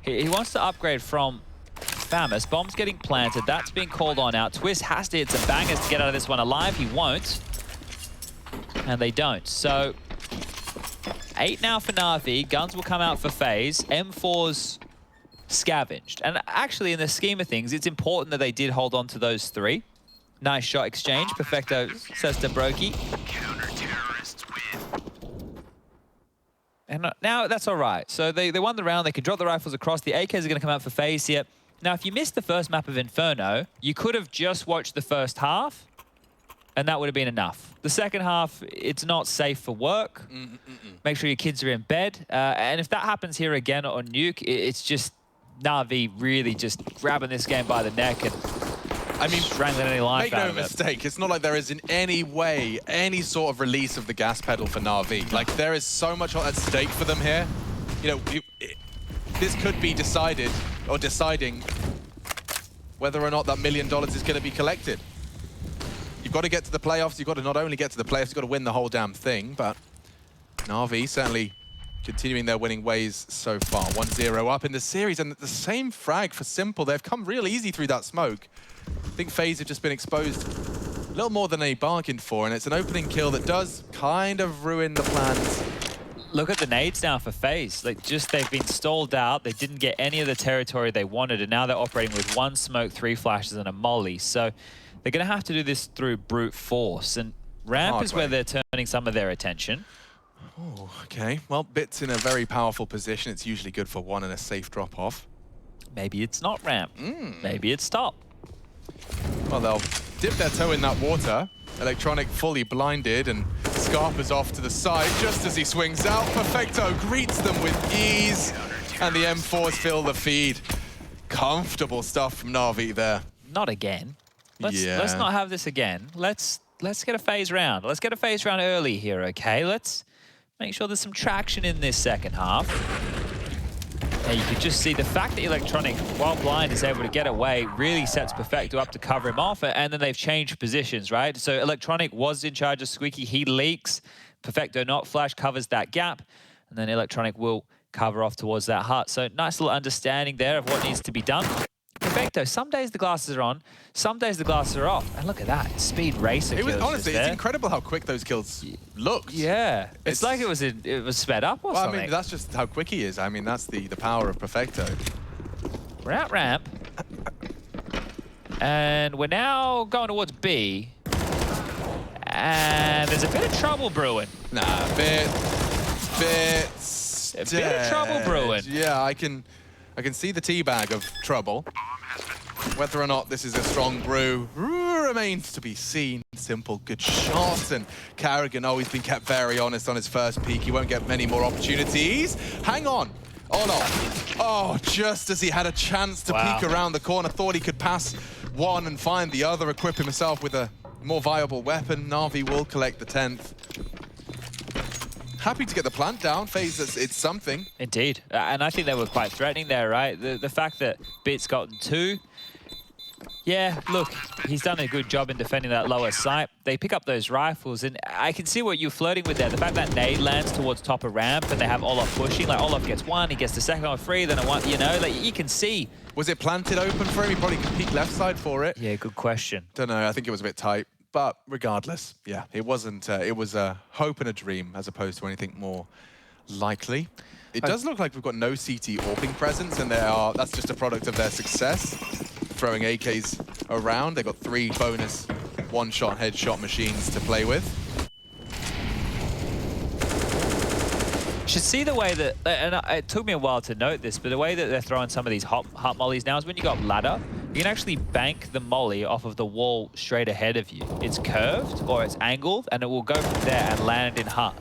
he wants to upgrade from Famous. Bomb's getting planted. That's being called on out. Twist has to hit some bangers to get out of this one alive. He won't. And they don't. So 8 now for Na'Vi. Guns will come out for FaZe. M4's scavenged. And actually, in the scheme of things, it's important that they did hold on to those 3. Nice shot exchange. Perfecto says to Brokey. And now that's all right. So they won the round. They can drop the rifles across. The AKs are going to come out for FaZe here. Now, if you missed the first map of Inferno, you could have just watched the first half, and that would have been enough. The second half, it's not safe for work. Make sure your kids are in bed. And if that happens here again on Nuke, it's just Na'Vi really just grabbing this game by the neck and strangling any life out of it. Make no mistake, it's not like there is in any way any sort of release of the gas pedal for Na'Vi. Like, there is so much at stake for them here. You know, this could be decided, or deciding whether or not that $1 million is going to be collected. You've got to get to the playoffs. You've got to not only get to the playoffs, you've got to win the whole damn thing. But Na'Vi certainly continuing their winning ways so far. 1-0 up in the series, and the same frag for Simple. They've come real easy through that smoke. I think FaZe have just been exposed a little more than they bargained for, and it's an opening kill that does kind of ruin the plans. Look at the nades now for FaZe. Like, they've been stalled out. They didn't get any of the territory they wanted, and now they're operating with 1 smoke, 3 flashes, and a molly. So they're going to have to do this through brute force, and ramp is where they're turning some of their attention. Oh, okay. Well, Bit's in a very powerful position. It's usually good for 1 and a safe drop-off. Maybe it's not ramp. Maybe it's top. Well, they'll dip their toe in that water. Electronic fully blinded, and Scarpa's off to the side just as he swings out. Perfecto greets them with ease, and the M4s fill the feed. Comfortable stuff from Na'Vi there. Not again. Let's not have this again. Let's get a FaZe round. Let's get a FaZe round early here, okay? Let's make sure there's some traction in this second half. And you can just see the fact that Electronic, while blind, is able to get away really sets Perfecto up to cover him off, and then they've changed positions, right? So Electronic was in charge of Squeaky, he leaks. Perfecto not flash covers that gap, and then Electronic will cover off towards that hut. So nice little understanding there of what needs to be done. Perfecto, some days the glasses are on, some days the glasses are off. And look at that, speed racer kills. Honestly, it's incredible how quick those kills looked. Yeah, it's like it was sped up or something. I mean, that's just how quick he is. I mean, that's the power of Perfecto. We're at ramp. And we're now going towards B. And there's a bit of trouble brewing. Nah, bit of trouble brewing. Yeah, I can see the teabag of trouble. Whether or not this is a strong brew remains to be seen. Simple, good shot, and karrigan always been kept very honest on his first peek. He won't get many more opportunities. Hang on. Oh no. Oh, just as he had a chance to peek around the corner, thought he could pass one and find the other, equip himself with a more viable weapon. Na'Vi will collect the 10th. Happy to get the plant down. FaZe, it's something. Indeed. And I think they were quite threatening there, right? The fact that Bit's gotten 2. Yeah, look, he's done a good job in defending that lower site. They pick up those rifles, and I can see what you're flirting with there. The fact that nade lands towards top of ramp, and they have Olof pushing. Like, Olof gets 1, he gets the second one free, then a 1, you know? Like, you can see. Was it planted open for him? He probably could peek left side for it. Yeah, good question. Don't know, I think it was a bit tight. But regardless, yeah, it wasn't. It was a hope and a dream as opposed to anything more likely. It does look like we've got no CT AWPing presence, and that's just a product of their success. Throwing AKs around. They've got 3 bonus one-shot headshot machines to play with. Should see the way that, and it took me a while to note this, but the way that they're throwing some of these hot mollies now is when you got ladder, you can actually bank the molly off of the wall straight ahead of you. It's curved or it's angled, and it will go from there and land in hut.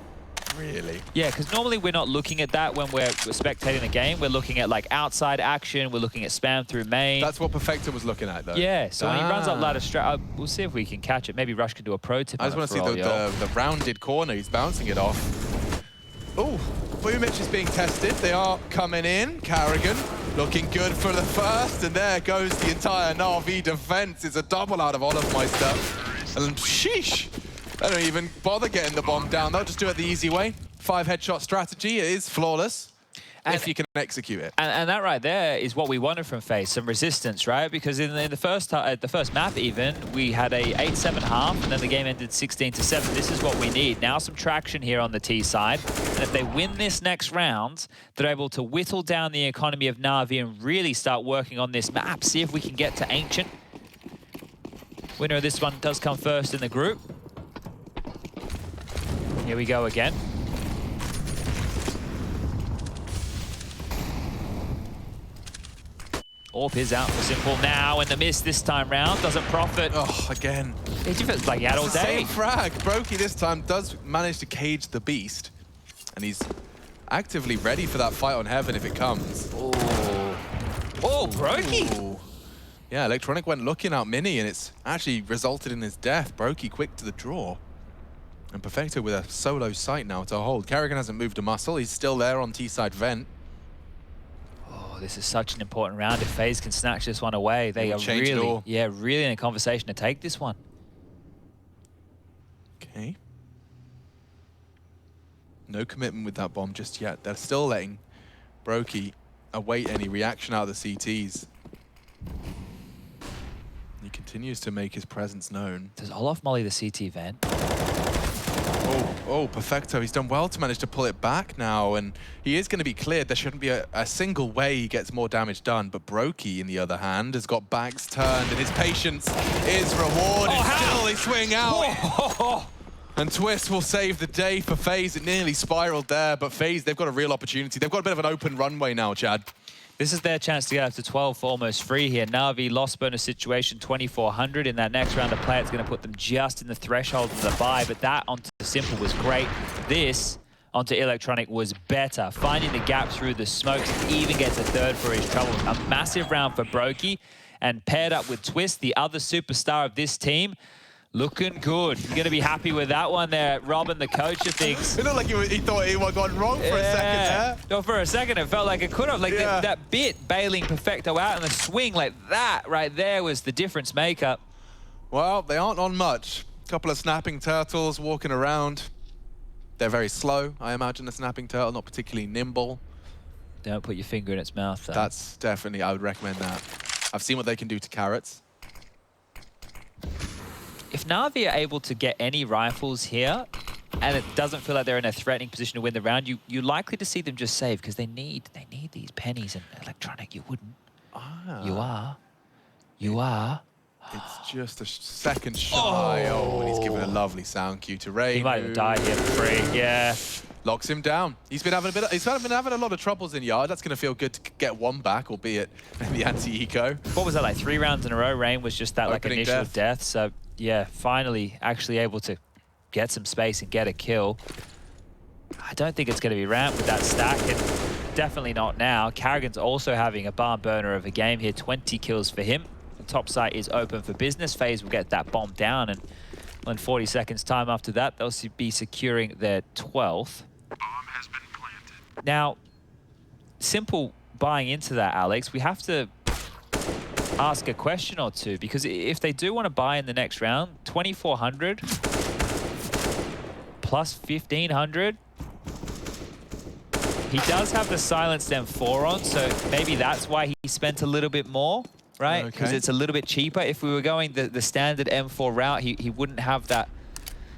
Really? Yeah, because normally we're not looking at that when we're spectating the game. We're looking at like outside action. We're looking at spam through main. That's what Perfecto was looking at, though. Yeah, so when he runs up ladder straight, we'll see if we can catch it. Maybe Rush can do a pro tip. I just want to see the rounded corner. He's bouncing it off. Oh, Boomich is being tested. They are coming in. karrigan looking good for the first, and there goes the entire Na'Vi defense. It's a double out of all of my stuff. And sheesh. They don't even bother getting the bomb down. They'll just do it the easy way. 5 headshot strategy. It is flawless if you can execute it. And that right there is what we wanted from FaZe, some resistance, right? Because in the first map even, we had a 8-7 half, and then the game ended 16-7. This is what we need. Now some traction here on the T side. And if they win this next round, they're able to whittle down the economy of Na'Vi and really start working on this map. See if we can get to Ancient. Winner of this one does come first in the group. Here we go again. AWP is out for Simple now, and the miss this time round doesn't profit. Oh, again. It feels like he had all day. Same frag. Brokey this time does manage to cage the beast, and he's actively ready for that fight on Heaven if it comes. Oh, Brokey! Ooh. Yeah, Electronic went looking out Mini, and it's actually resulted in his death. Brokey quick to the draw. And Perfecto with a solo sight now to hold. karrigan hasn't moved a muscle. He's still there on T-side vent. Oh, this is such an important round. If FaZe can snatch this one away, they are really, really in a conversation to take this one. Okay. No commitment with that bomb just yet. They're still letting Brokey await any reaction out of the CTs. He continues to make his presence known. Does Olaf molly the CT vent? Oh, Perfecto. He's done well to manage to pull it back now, and he is going to be cleared. There shouldn't be a single way he gets more damage done, but Brokey, on the other hand, has got backs turned, and his patience is rewarded. Still, they swing out. And Twist will save the day for FaZe. It nearly spiraled there, but FaZe, they've got a real opportunity. They've got a bit of an open runway now, Chad. This is their chance to get up to 12 for almost free here. Na'Vi lost bonus situation 2,400 in that next round of play. It's going to put them just in the threshold of the buy, but that onto Simple was great. This onto Electronic was better. Finding the gap through the smokes, even gets a third for his trouble. A massive round for Brokey, and paired up with Twist, the other superstar of this team. Looking good. You're going to be happy with that one there, Robin, the coach of things. It looked like he thought he was gone wrong for a second there. No, for a second, it felt like it could have. Like that bit bailing Perfecto out and the swing like that right there was the difference maker. Well, they aren't on much. A couple of snapping turtles walking around. They're very slow, I imagine, a snapping turtle, not particularly nimble. Don't put your finger in its mouth, though. That's definitely, I would recommend that. I've seen what they can do to carrots. If Na'Vi are able to get any rifles here, and it doesn't feel like they're in a threatening position to win the round, you're likely to see them just save, because they need these pennies, and Electronic, you wouldn't. You are. You are. It's just a second shy. Oh, and he's given a lovely sound cue to Ray. He might have died here for free, yeah. Locks him down. He's been having a lot of troubles in yard. That's going to feel good to get one back, albeit in the anti-eco. What was that, like 3 rounds in a row? Rain was just that like Opening initial death. So yeah, finally actually able to get some space and get a kill. I don't think it's going to be ramped with that stack, and definitely not now. karrigan's also having a barn burner of a game here, 20 kills for him. The top site is open for business. FaZe will get that bomb down, and in 40 seconds time after that, they'll be securing their 12th. Bomb has been planted. Now, Simple buying into that, Alex, we have to ask a question or two, because if they do want to buy in the next round, 2,400 plus 1,500. He does have the silenced M4 on, so maybe that's why he spent a little bit more, right? Because it's a little bit cheaper. If we were going the standard M4 route, he wouldn't have that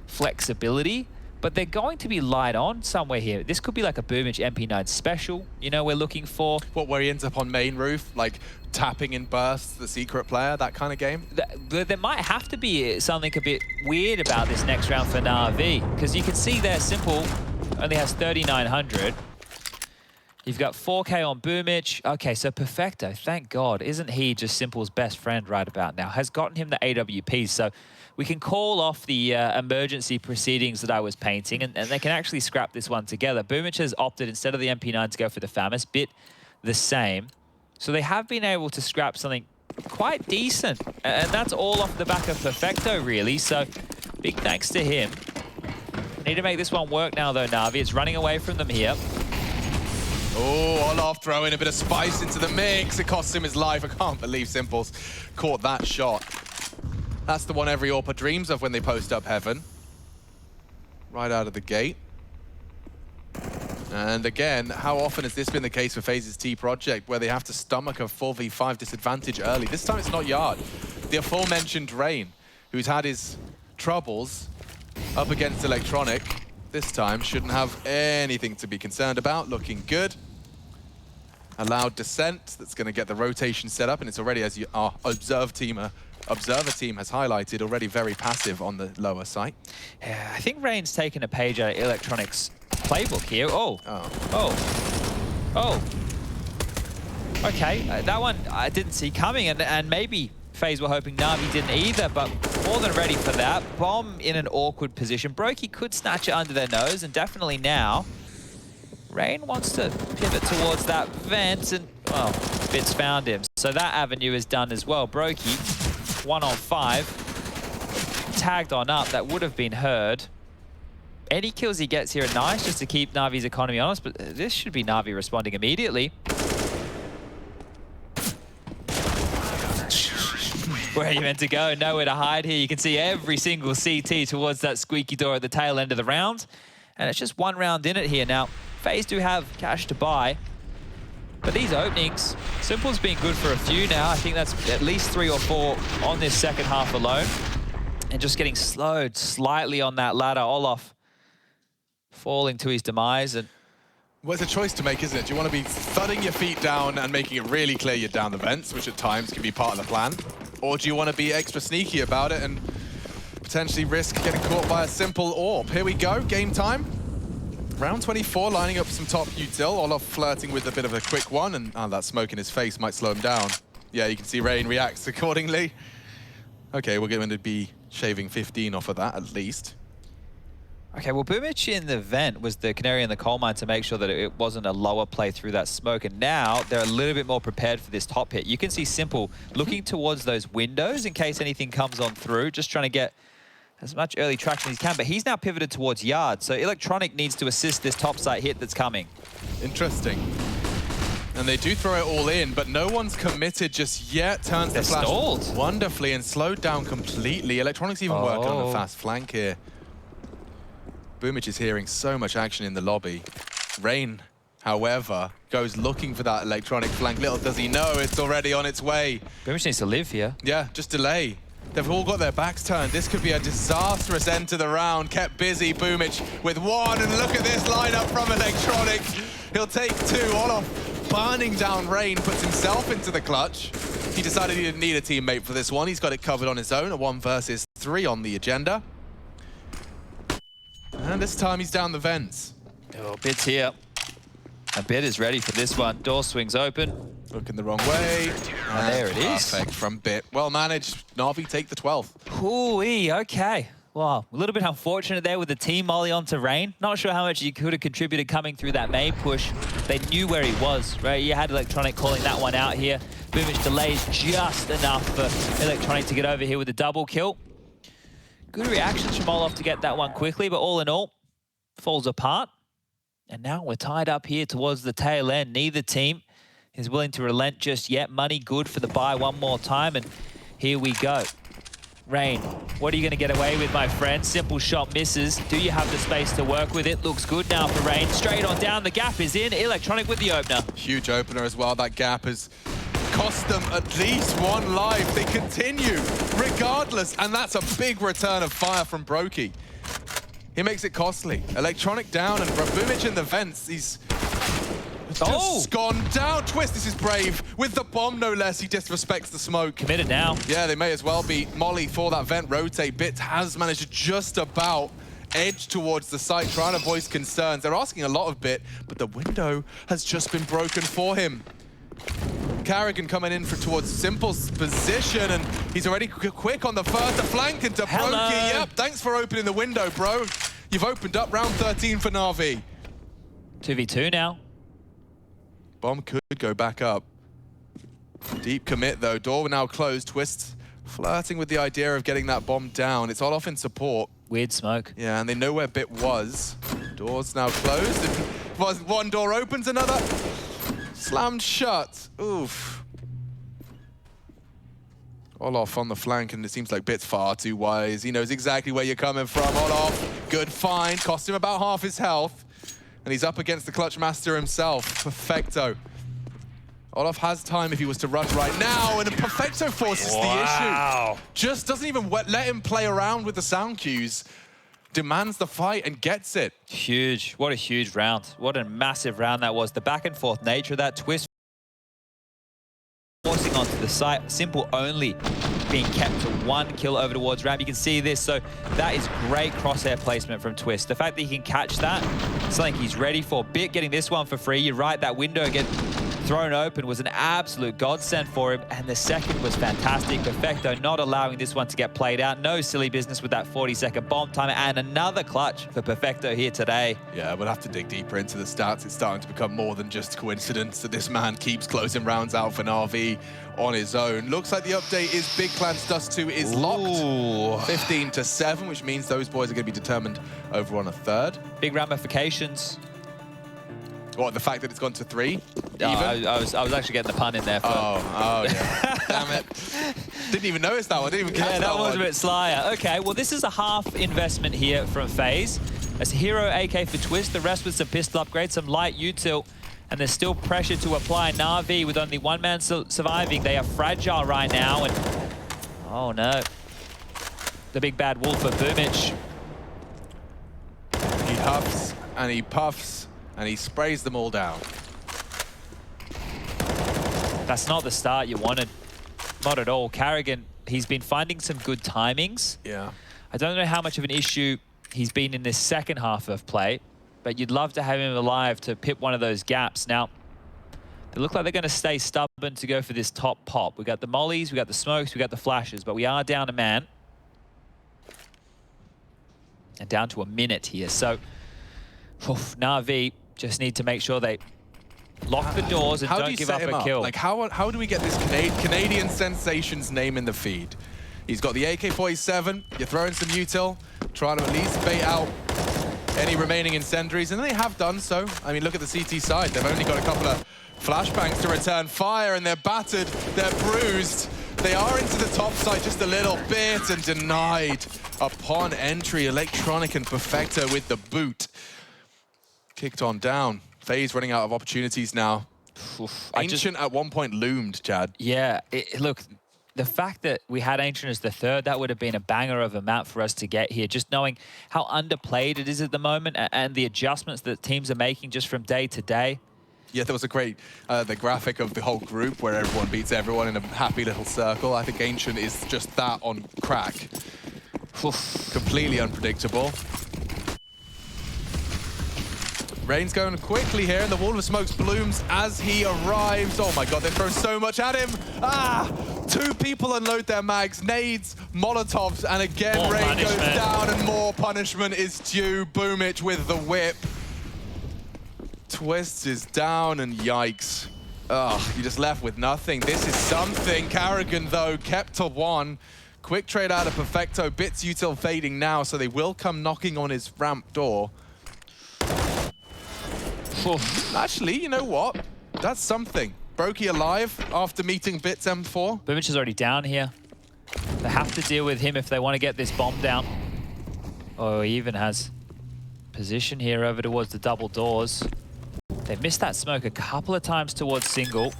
flexibility. But they're going to be light on somewhere here. This could be like a Boomage MP9 special, you know, we're looking for. What, where he ends up on main roof, like tapping in bursts, the secret player, that kind of game? There might have to be something a bit weird about this next round for Na'Vi, because you can see there, Simple only has 3,900. You've got 4K on Boomage. Okay, so Perfecto, thank God, isn't he just Simple's best friend right about now? Has gotten him the AWPs, so we can call off the emergency proceedings that I was painting, and they can actually scrap this one together. Boomage has opted, instead of the MP9, to go for the FAMAS, bit the same. So they have been able to scrap something quite decent, and that's all off the back of Perfecto, really, so big thanks to him. Need to make this one work now, though, Na'Vi. It's running away from them here. Oh, Olaf throwing a bit of spice into the mix. It costs him his life. I can't believe Simple's caught that shot. That's the one every AWPer dreams of when they post up heaven. Right out of the gate. And again, how often has this been the case for FaZe's T project, where they have to stomach a 4v5 disadvantage early? This time it's not Yard. The aforementioned Rain, who's had his troubles up against Electronic, this time shouldn't have anything to be concerned about. Looking good. Allowed descent. That's going to get the rotation set up, and it's already, as our observer team has highlighted, already very passive on the lower site. Yeah, I think Rain's taken a page out of Electronic's playbook here. Okay, that one I didn't see coming, and maybe FaZe were hoping Na'Vi didn't either, but more than ready for that. Bomb in an awkward position. Brokey could snatch it under their nose, and definitely now. Rain wants to pivot towards that vent, and, well, Fitz found him. So that avenue is done as well. Brokey, 1 on 5. Tagged on up, that would have been heard. Any kills he gets here are nice, just to keep Na'Vi's economy honest, but this should be Na'Vi responding immediately. Where are you meant to go? Nowhere to hide here. You can see every single CT towards that squeaky door at the tail end of the round. And it's just one round in it here. Now, FaZe do have cash to buy. But these openings, Simple's been good for a few now. I think that's at least 3 or 4 on this second half alone. And just getting slowed slightly on that ladder. Olof falling to his demise. And well, it's a choice to make, isn't it? Do you want to be thudding your feet down and making it really clear you're down the vents, which at times can be part of the plan? Or do you want to be extra sneaky about it and potentially risk getting caught by a simple AWP? Here we go, game time. Round 24, lining up some top util. Olof flirting with a bit of a quick one, and that smoke in his face might slow him down. Yeah, you can see Rain reacts accordingly. Okay, we're going to be shaving 15 off of that at least. okay, well, Boomich in the vent was the canary in the coal mine to make sure that it wasn't a lower play through that smoke. And now they're a little bit more prepared for this top hit. You can see Simple looking towards those windows in case anything comes on through, just trying to get as much early traction as he can. But he's now pivoted towards yard. So Electronic needs to assist this top site hit that's coming. Interesting. And they do throw it all in, but no one's committed just yet. Turns the flash stalled wonderfully and slowed down completely. Electronic's even working on a fast flank here. Boomich is hearing so much action in the lobby. Rain, however, goes looking for that Electronic flank. Little does he know it's already on its way. Boomich needs to live here. Yeah, just delay. They've all got their backs turned. This could be a disastrous end to the round. Kept busy, Boomich with one, and look at this lineup from Electronic. He'll take 2. Olof burning down Rain, puts himself into the clutch. He decided he didn't need a teammate for this one. He's got it covered on his own. A 1 versus 3 on the agenda. And this time he's down the vents. Oh, Bit's here. And Bit is ready for this one. Door swings open. Looking the wrong way. And there it is. Perfect from Bit. Well managed. Na'Vi take the 12th. Ooh-wee, okay. Wow, a little bit unfortunate there with the team molly onto Rain. Not sure how much he could have contributed coming through that main push. They knew where he was, right? You had Electronic calling that one out here. Boomich delays just enough for Electronic to get over here with a double kill. Good reactions from Olof to get that one quickly, but all in all, falls apart. And now we're tied up here towards the tail end. Neither team is willing to relent just yet. Money good for the buy one more time, and here we go. Rain, what are you going to get away with, my friend? Simple shot misses. Do you have the space to work with it? Looks good now for Rain. Straight on down, the gap is in. Electronic with the opener. Huge opener as well. That gap has cost them at least 1 life. They continue regardless, and that's a big return of fire from Brokey. He makes it costly. Electronic down, and Boomich in the vents. He's just gone down. Twist, this is brave. With the bomb, no less, he disrespects the smoke. Committed now. Yeah, they may as well be. Molly for that vent rotate. Bit has managed to just about edge towards the site, trying to voice concerns. They're asking a lot of Bit, but the window has just been broken for him. karrigan coming in towards Simple's position, and he's already quick on the first to flank into Brokey. Yep, thanks for opening the window, bro. You've opened up round 13 for Na'Vi. 2v2 now. Bomb could go back up. Deep commit though. Door now closed. Twist flirting with the idea of getting that bomb down. It's all off in support. Weird smoke. Yeah, and they know where Bit was. Door's now closed. One door opens, another slammed shut. Oof. Olof on the flank, and it seems like Bit's far too wise. He knows exactly where you're coming from. Olof, good find. Cost him about half his health. And he's up against the Clutch Master himself, Perfecto. Olof has time if he was to rush right now, and Perfecto forces the issue. Just doesn't even let him play around with the sound cues. Demands the fight and gets it. Huge. What a huge round. What a massive round that was. The back and forth nature of that twist. Forcing onto the site. Simple only being kept to 1 kill over towards ramp. You can see this. So that is great crosshair placement from Twist. The fact that he can catch that, something he's ready for. Bit getting this one for free. You're right, that window get thrown open was an absolute godsend for him, and the second was fantastic. Perfecto not allowing this one to get played out. No silly business with that 40-second bomb timer, and another clutch for Perfecto here today. Yeah, we'll have to dig deeper into the stats. It's starting to become more than just coincidence that this man keeps closing rounds out for Na'Vi on his own. Looks like the update is Big Clan's Dust 2 is locked. 15-7, which means those boys are going to be determined over on a third. Big ramifications. What, the fact that it's gone to 3? I was actually getting the pun in there. Oh, yeah. Damn it. Didn't even notice that one. Didn't even catch Yeah, that was a bit slyer. Okay, well, this is a half investment here from FaZe. As Hero AK for Twist, the rest with some pistol upgrades, some light util, and there's still pressure to apply. Na'Vi with only one man surviving. They are fragile right now, and oh no. The big bad wolf of Boomich. He huffs, and he puffs, and he sprays them all down. That's not the start you wanted. Not at all. karrigan, he's been finding some good timings. Yeah. I don't know how much of an issue he's been in this second half of play, but you'd love to have him alive to pip one of those gaps. Now, they look like they're going to stay stubborn to go for this top pop. We got the mollies, we got the smokes, we got the flashes, but we are down a man. And down to a minute here. So, Na'Vi just need to make sure they lock the doors and don't give up a kill. Like, how do we get this Canadian sensation's name in the feed? He's got the AK-47, you're throwing some util, trying to at least bait out any remaining incendiaries, and they have done so. I mean, look at the CT side. They've only got a couple of flashbangs to return fire, and they're battered, they're bruised. They are into the top side just a little bit and denied upon entry. Electronic and Perfecto with the boot. Kicked on down. FaZe running out of opportunities now. Ancient at one point loomed, Chad. Yeah, look, the fact that we had Ancient as the third, that would have been a banger of a map for us to get here. Just knowing how underplayed it is at the moment and the adjustments that teams are making just from day to day. Yeah, there was a great, the graphic of the whole group where everyone beats everyone in a happy little circle. I think Ancient is just that on crack. Completely unpredictable. Rain's going quickly here, and the wall of smokes blooms as he arrives. Oh my god, they throw so much at him. Ah! 2 people unload their mags, nades, molotovs, and again more Rain punishment goes down and more punishment is due. Boomich with the whip. Twist is down and yikes. Ugh, you're just left with nothing. This is something. karrigan, though, kept to 1. Quick trade out of Perfecto. Bits util fading now, so they will come knocking on his ramp door. Actually, you know what? That's something. Brokey alive after meeting Bits M4. Boomich is already down here. They have to deal with him if they want to get this bomb down. Oh, he even has position here over towards the double doors. They've missed that smoke a couple of times towards single.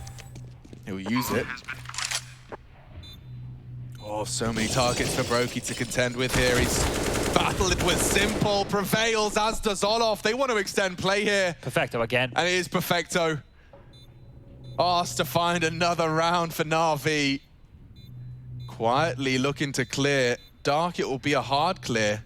He'll use it. Oh, so many targets for Brokey to contend with here. He's battled with Simple, prevails, as does Olof. They want to extend play here. Perfecto again. And it is Perfecto. Asked to find another round for Na'Vi. Quietly looking to clear. Dark, it will be a hard clear.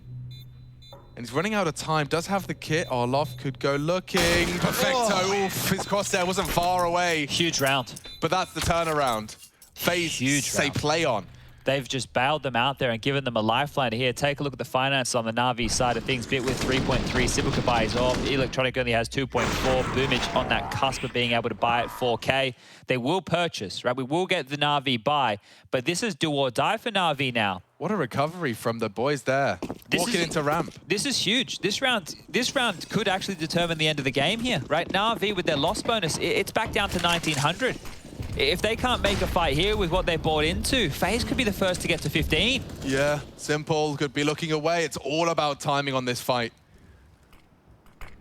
And he's running out of time. Does have the kit. Olof could go looking. Perfecto. Oof, his crosshair wasn't far away. Huge round. But that's the turnaround. FaZe say play on. They've just bailed them out there and given them a lifeline here. Take a look at the finances on the Na'Vi side of things. Bit with 3.3, Simple could buy his off. Electronic only has 2.4. Boomich on that cusp of being able to buy at 4K. They will purchase, right? We will get the Na'Vi buy, but this is do or die for Na'Vi now. What a recovery from the boys there. Walking into ramp. This is huge. This round could actually determine the end of the game here, right? Na'Vi with their loss bonus, it's back down to 1900. If they can't make a fight here with what they bought into, FaZe could be the first to get to 15. Yeah, Simple could be looking away. It's all about timing on this fight.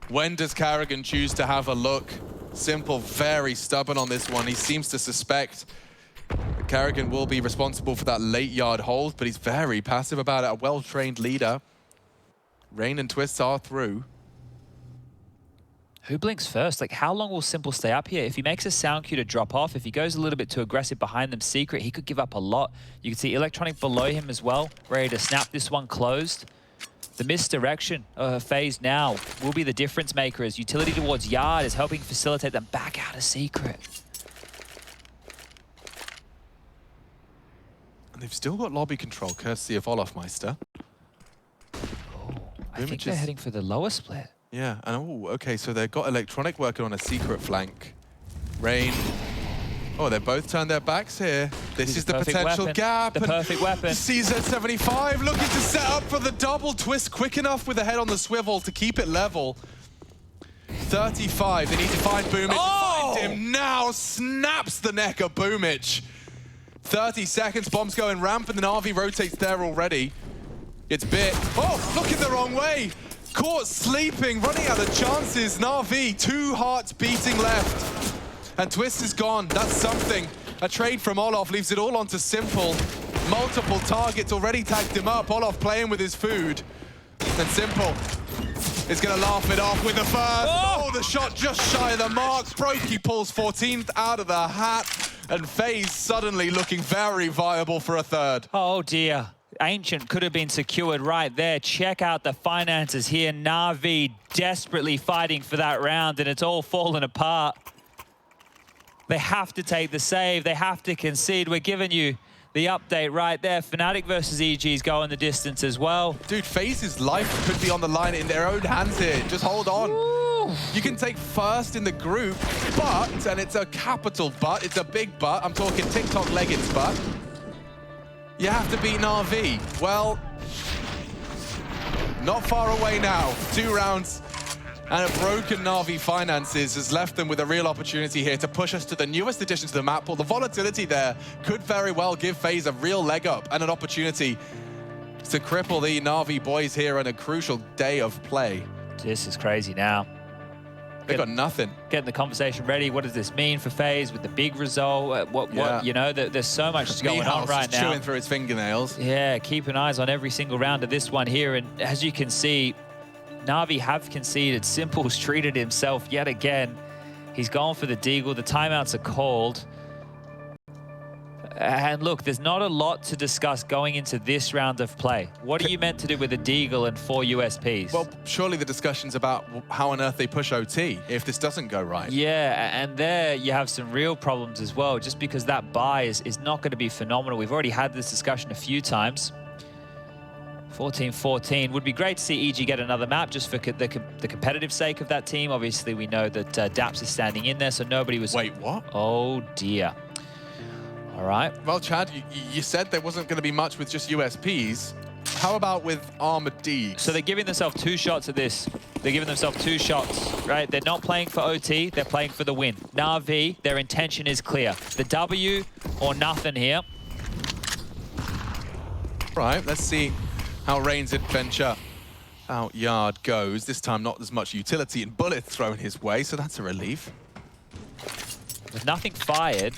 When does karrigan choose to have a look? Simple, very stubborn on this one. He seems to suspect that karrigan will be responsible for that late yard hold, but he's very passive about it. A well-trained leader. Rain and Twist are through. Who blinks first? Like, how long will Simple stay up here? If he makes a sound cue to drop off, if he goes a little bit too aggressive behind them secret, he could give up a lot. You can see Electronic below him as well, ready to snap this one closed. The misdirection of FaZe now will be the difference maker as utility towards Yard is helping facilitate them back out of secret. And they've still got lobby control, courtesy of Olofmeister. Oh, I think they're heading for the lower split. Yeah, and oh, okay, so they've got Electronic working on a secret flank. Rain. Oh, they both turned their backs here. This is the potential gap. The perfect weapon. CZ75 looking to set up for the double. Twist quick enough with the head on the swivel to keep it level. 35. They need to find Boomich. Oh! Find him now. Snaps the neck of Boomich. 30 seconds. Bomb's going ramp, and then RV rotates there already. It's Bit. Oh, looking the wrong way. Caught sleeping, running out of chances. Na'Vi, 2 hearts beating left. And Twist is gone. That's something. A trade from Olof leaves it all onto Simple. Multiple targets already tagged him up. Olof playing with his food. And Simple is going to laugh it off with the first. Oh, the shot just shy of the mark. Brokey pulls 14th out of the hat. And FaZe suddenly looking very viable for a third. Oh dear. Ancient could have been secured right there. Check out the finances here. Na'Vi desperately fighting for that round, and it's all fallen apart. They have to take the save. They have to concede. We're giving you the update right there. Fnatic versus EG's going the distance as well. Dude, FaZe's life could be on the line in their own hands here. Just hold on. Ooh. You can take first in the group, but, and it's a capital but, it's a big but, I'm talking TikTok leggings but, you have to beat Na'Vi. Well, not far away now. 2 rounds and a broken Na'Vi finances has left them with a real opportunity here to push us to the newest addition to the map pool. The volatility there could very well give FaZe a real leg up and an opportunity to cripple the Na'Vi boys here on a crucial day of play. This is crazy now. They got nothing. Getting the conversation ready. What does this mean for FaZe with the big result? What you know, there's so much going on right now. Chewing through his fingernails. Yeah, keeping eyes on every single round of this one here. And as you can see, Na'Vi have conceded. Simple's treated himself yet again. He's gone for the deagle. The timeouts are called. And look, there's not a lot to discuss going into this round of play. What are you meant to do with a deagle and 4 USPs? Well, surely the discussion's about how on earth they push OT if this doesn't go right. Yeah, and there you have some real problems as well, just because that buy is not going to be phenomenal. We've already had this discussion a few times. 14-14. Would be great to see EG get another map just for the competitive sake of that team. Obviously, we know that Daps is standing in there, so nobody was... Wait, what? Oh, dear. All right. Well, Chad, you said there wasn't going to be much with just USPs. How about with Armored Deags? So they're giving themselves 2 shots at this. They're giving themselves 2 shots, right? They're not playing for OT. They're playing for the win. Na'Vi, their intention is clear. The W or nothing here. Right, let's see how Rain's adventure out yard goes. This time not as much utility and bullets thrown his way, so that's a relief. With nothing fired,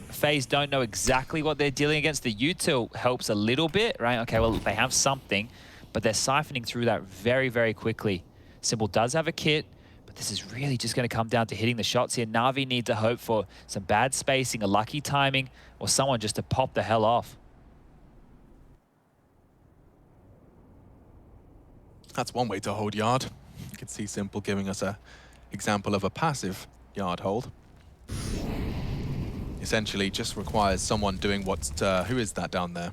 FaZe don't know exactly what they're dealing against. The util helps a little bit, right? Okay, well, they have something, but they're siphoning through that very, very quickly. Simple does have a kit, but this is really just going to come down to hitting the shots here. Na'Vi need to hope for some bad spacing, a lucky timing, or someone just to pop the hell off. That's one way to hold yard. You can see Simple giving us an example of a passive yard hold. Essentially just requires someone doing what's... who is that down there?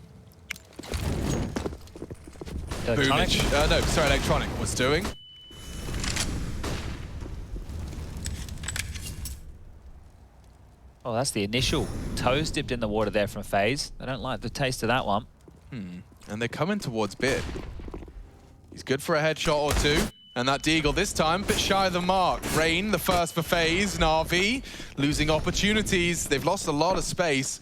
Electronic? Boomich. No, sorry, Electronic was doing. Oh, that's the initial toes dipped in the water there from FaZe. I don't like the taste of that one. And they're coming towards Bit. He's good for a headshot or 2. And that deagle this time, a bit shy of the mark. Rain, the first for FaZe. Na'Vi losing opportunities. They've lost a lot of space.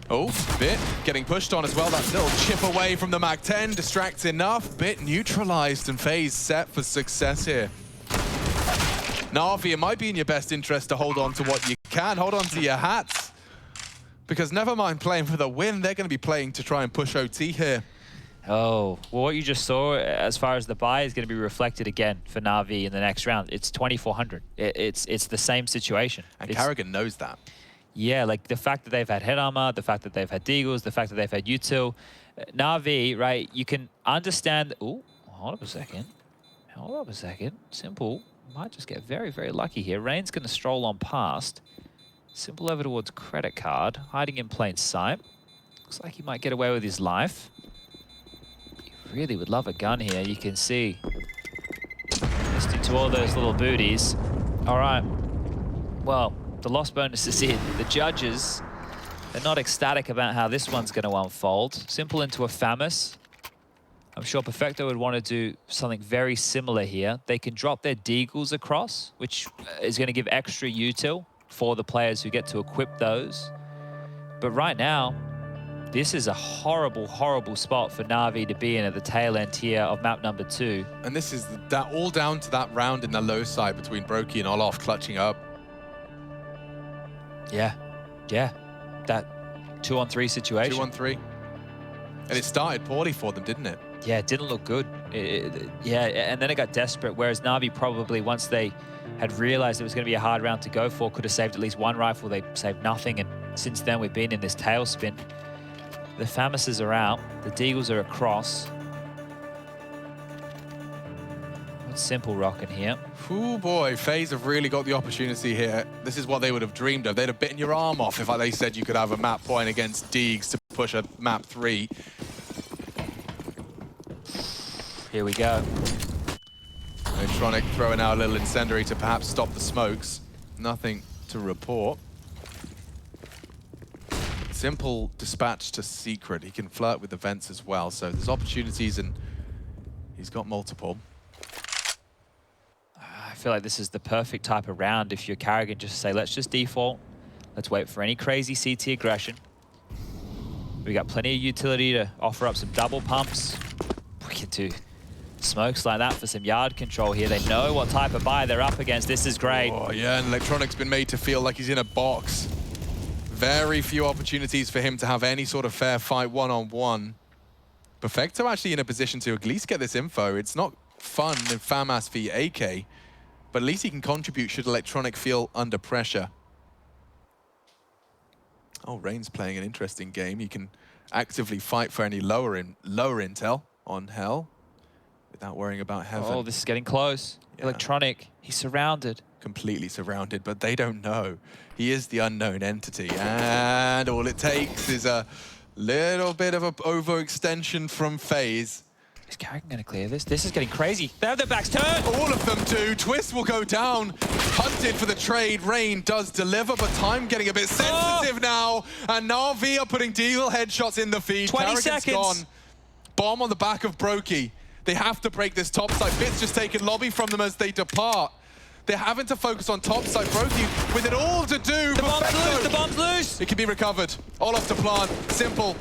Oh, Bit getting pushed on as well. That little chip away from the Mag-10 distracts enough. Bit neutralized and FaZe set for success here. Na'Vi, it might be in your best interest to hold on to what you can. Hold on to your hats. Because never mind playing for the win, they're going to be playing to try and push OT here. Oh, well, what you just saw as far as the buy is going to be reflected again for Na'Vi in the next round. It's 2,400. It's the same situation. And karrigan knows that. Yeah, like the fact that they've had head armor, the fact that they've had deagles, the fact that they've had util. Na'Vi, right, you can understand... Oh, hold up a second. Hold up a second. Simple might just get very, very lucky here. Rain's going to stroll on past. Simple over towards credit card, hiding in plain sight. Looks like he might get away with his life. Really would love a gun here. You can see just into all those little booties. All right. Well, the loss bonus is in. The judges, they're not ecstatic about how this one's going to unfold. Simple into a FAMAS. I'm sure Perfecto would want to do something very similar here. They can drop their deagles across, which is going to give extra util for the players who get to equip those. But right now, this is a horrible, horrible spot for Na'Vi to be in at the tail end here of map number 2. And this is that all down to that round in the low side between Brokey and Olof clutching up. Yeah, that 2-on-3 situation. 2-on-3. And it started poorly for them, didn't it? Yeah, it didn't look good. Yeah, and then it got desperate, whereas Na'Vi probably, once they had realized it was going to be a hard round to go for, could have saved at least one rifle. They saved nothing, and since then we've been in this tailspin. The Famises are out, the Deagles are across. What's Simple rocking here? Ooh boy, FaZe have really got the opportunity here. This is what they would have dreamed of. They'd have bitten your arm off if they said you could have a map point against Deegs to push a map 3. Here we go. Electronic throwing out a little incendiary to perhaps stop the smokes. Nothing to report. Simple dispatch to Secret. He can flirt with the vents as well, so there's opportunities and he's got multiple. I feel like this is the perfect type of round if you're karrigan, just say, let's just default. Let's wait for any crazy CT aggression. We got plenty of utility to offer up some double pumps. We can do smokes like that for some yard control here. They know what type of buy they're up against. This is great. Oh yeah, and Electronic's been made to feel like he's in a box. Very few opportunities for him to have any sort of fair fight one-on-one. Perfecto actually in a position to at least get this info. It's not fun in FAMAS v AK, but at least he can contribute should Electronic feel under pressure. Oh, Rain's playing an interesting game. He can actively fight for any lower intel on Hell without worrying about Heaven. Oh, this is getting close. Yeah. Electronic, he's surrounded. Completely surrounded, but they don't know. He is the unknown entity, and all it takes is a little bit of an overextension from FaZe. Is karrigan going to clear this? This is getting crazy. They have their backs turned. All of them do. Twist will go down. Hunted for the trade. Rain does deliver, but time getting a bit sensitive now. And Na'Vi are putting deagle headshots in the feed. 20 seconds. Gone. Bomb on the back of Brokey. They have to break this top side. Bit's just taken lobby from them as they depart. They're having to focus on top side. Brokey with it all to do. The bomb's loose. The bomb's loose. It can be recovered. All off to plant. Simple.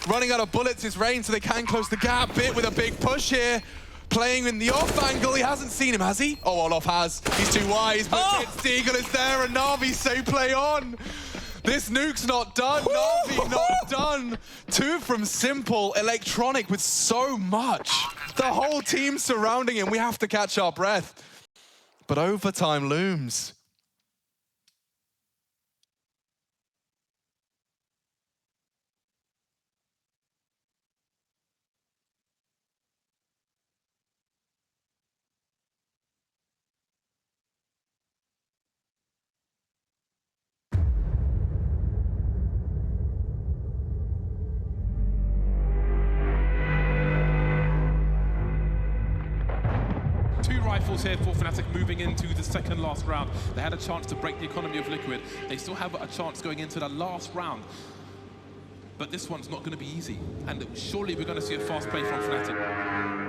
Running out of bullets is Rain, so they can close the gap. Bit with a big push here. Playing in the off angle. He hasn't seen him, has he? Oh, Olof has. He's too wise, but Deagle is there, and Na'Vi say play on. This nuke's not done. Na'Vi not done. 2 from Simple. Electronic with so much. The whole team surrounding him. We have to catch our breath. But overtime looms. Rifles here for Fnatic moving into the second last round. They had a chance to break the economy of Liquid. They still have a chance going into the last round. But this one's not going to be easy. And surely we're going to see a fast play from Fnatic.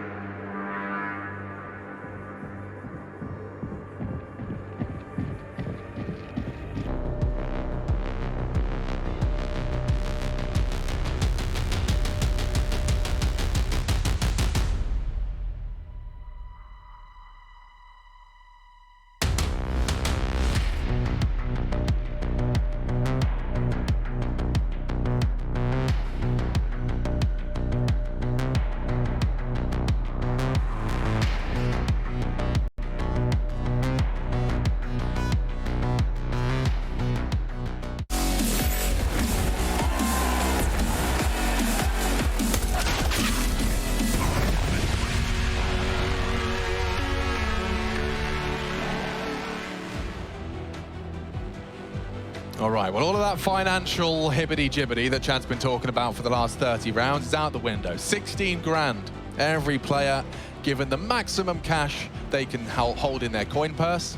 All right, well, all of that financial hibbity-jibbity that Chad's been talking about for the last 30 rounds is out the window. 16 grand. Every player given the maximum cash they can hold in their coin purse.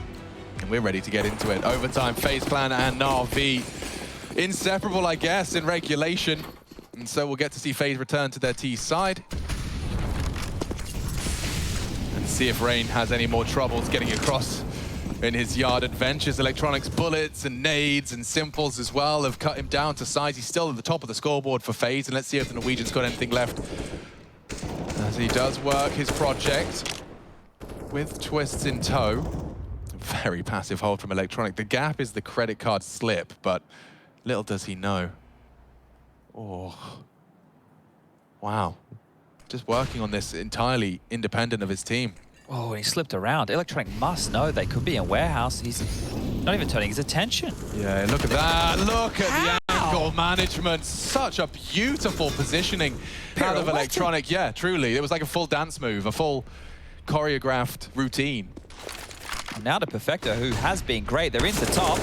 And we're ready to get into it. Overtime, FaZe Clan and Na'Vi. Inseparable, I guess, in regulation. And so we'll get to see FaZe return to their T side. See if Rain has any more troubles getting across in his yard adventures. Electronics bullets and nades and simples as well have cut him down to size. He's still at the top of the scoreboard for FaZe, and let's see if the Norwegian's got anything left as he does work his project with twists in tow. Very passive hold from Electronic. The gap is the credit card slip, but little does he know. Oh, wow. Just working on this entirely independent of his team. Oh, and he slipped around. Electronic must know they could be in warehouse. He's not even turning his attention. Yeah, look at that. Look at the angle management. Such a beautiful positioning out of Electronic. Yeah, truly. It was like a full dance move, a full choreographed routine. Now to Perfecto, who has been great. They're into top.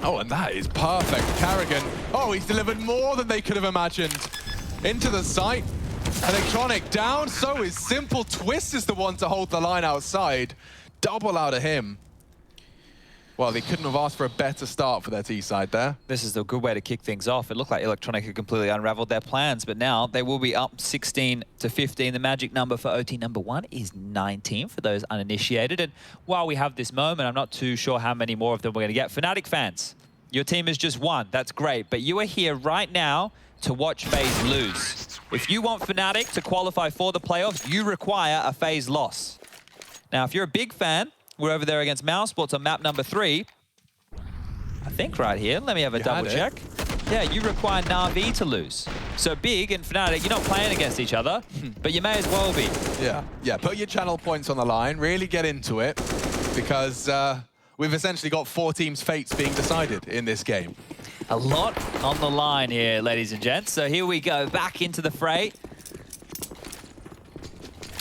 Oh, and that is perfect. karrigan. Oh, he's delivered more than they could have imagined. Into the site. Electronic down, so is Simple. Twist is the one to hold the line outside. Double out of him. Well, they couldn't have asked for a better start for their T side there. This is the good way to kick things off. It looked like Electronic had completely unraveled their plans, but now they will be up 16 to 15. The magic number for OT number 1 is 19 for those uninitiated. And while we have this moment, I'm not too sure how many more of them we're going to get. Fnatic fans, your team has just won. That's great, but you are here right now to watch FaZe lose. If you want Fnatic to qualify for the playoffs, you require a FaZe loss. Now, if you're a big fan, we're over there against Mousesports on map number 3. I think right here. Let me have a double check. Yeah, you require Na'Vi to lose. So Big and Fnatic, you're not playing against each other, but you may as well be. Yeah, put your channel points on the line, really get into it, because we've essentially got 4 teams' fates being decided in this game. A lot on the line here, ladies and gents. So here we go, back into the fray.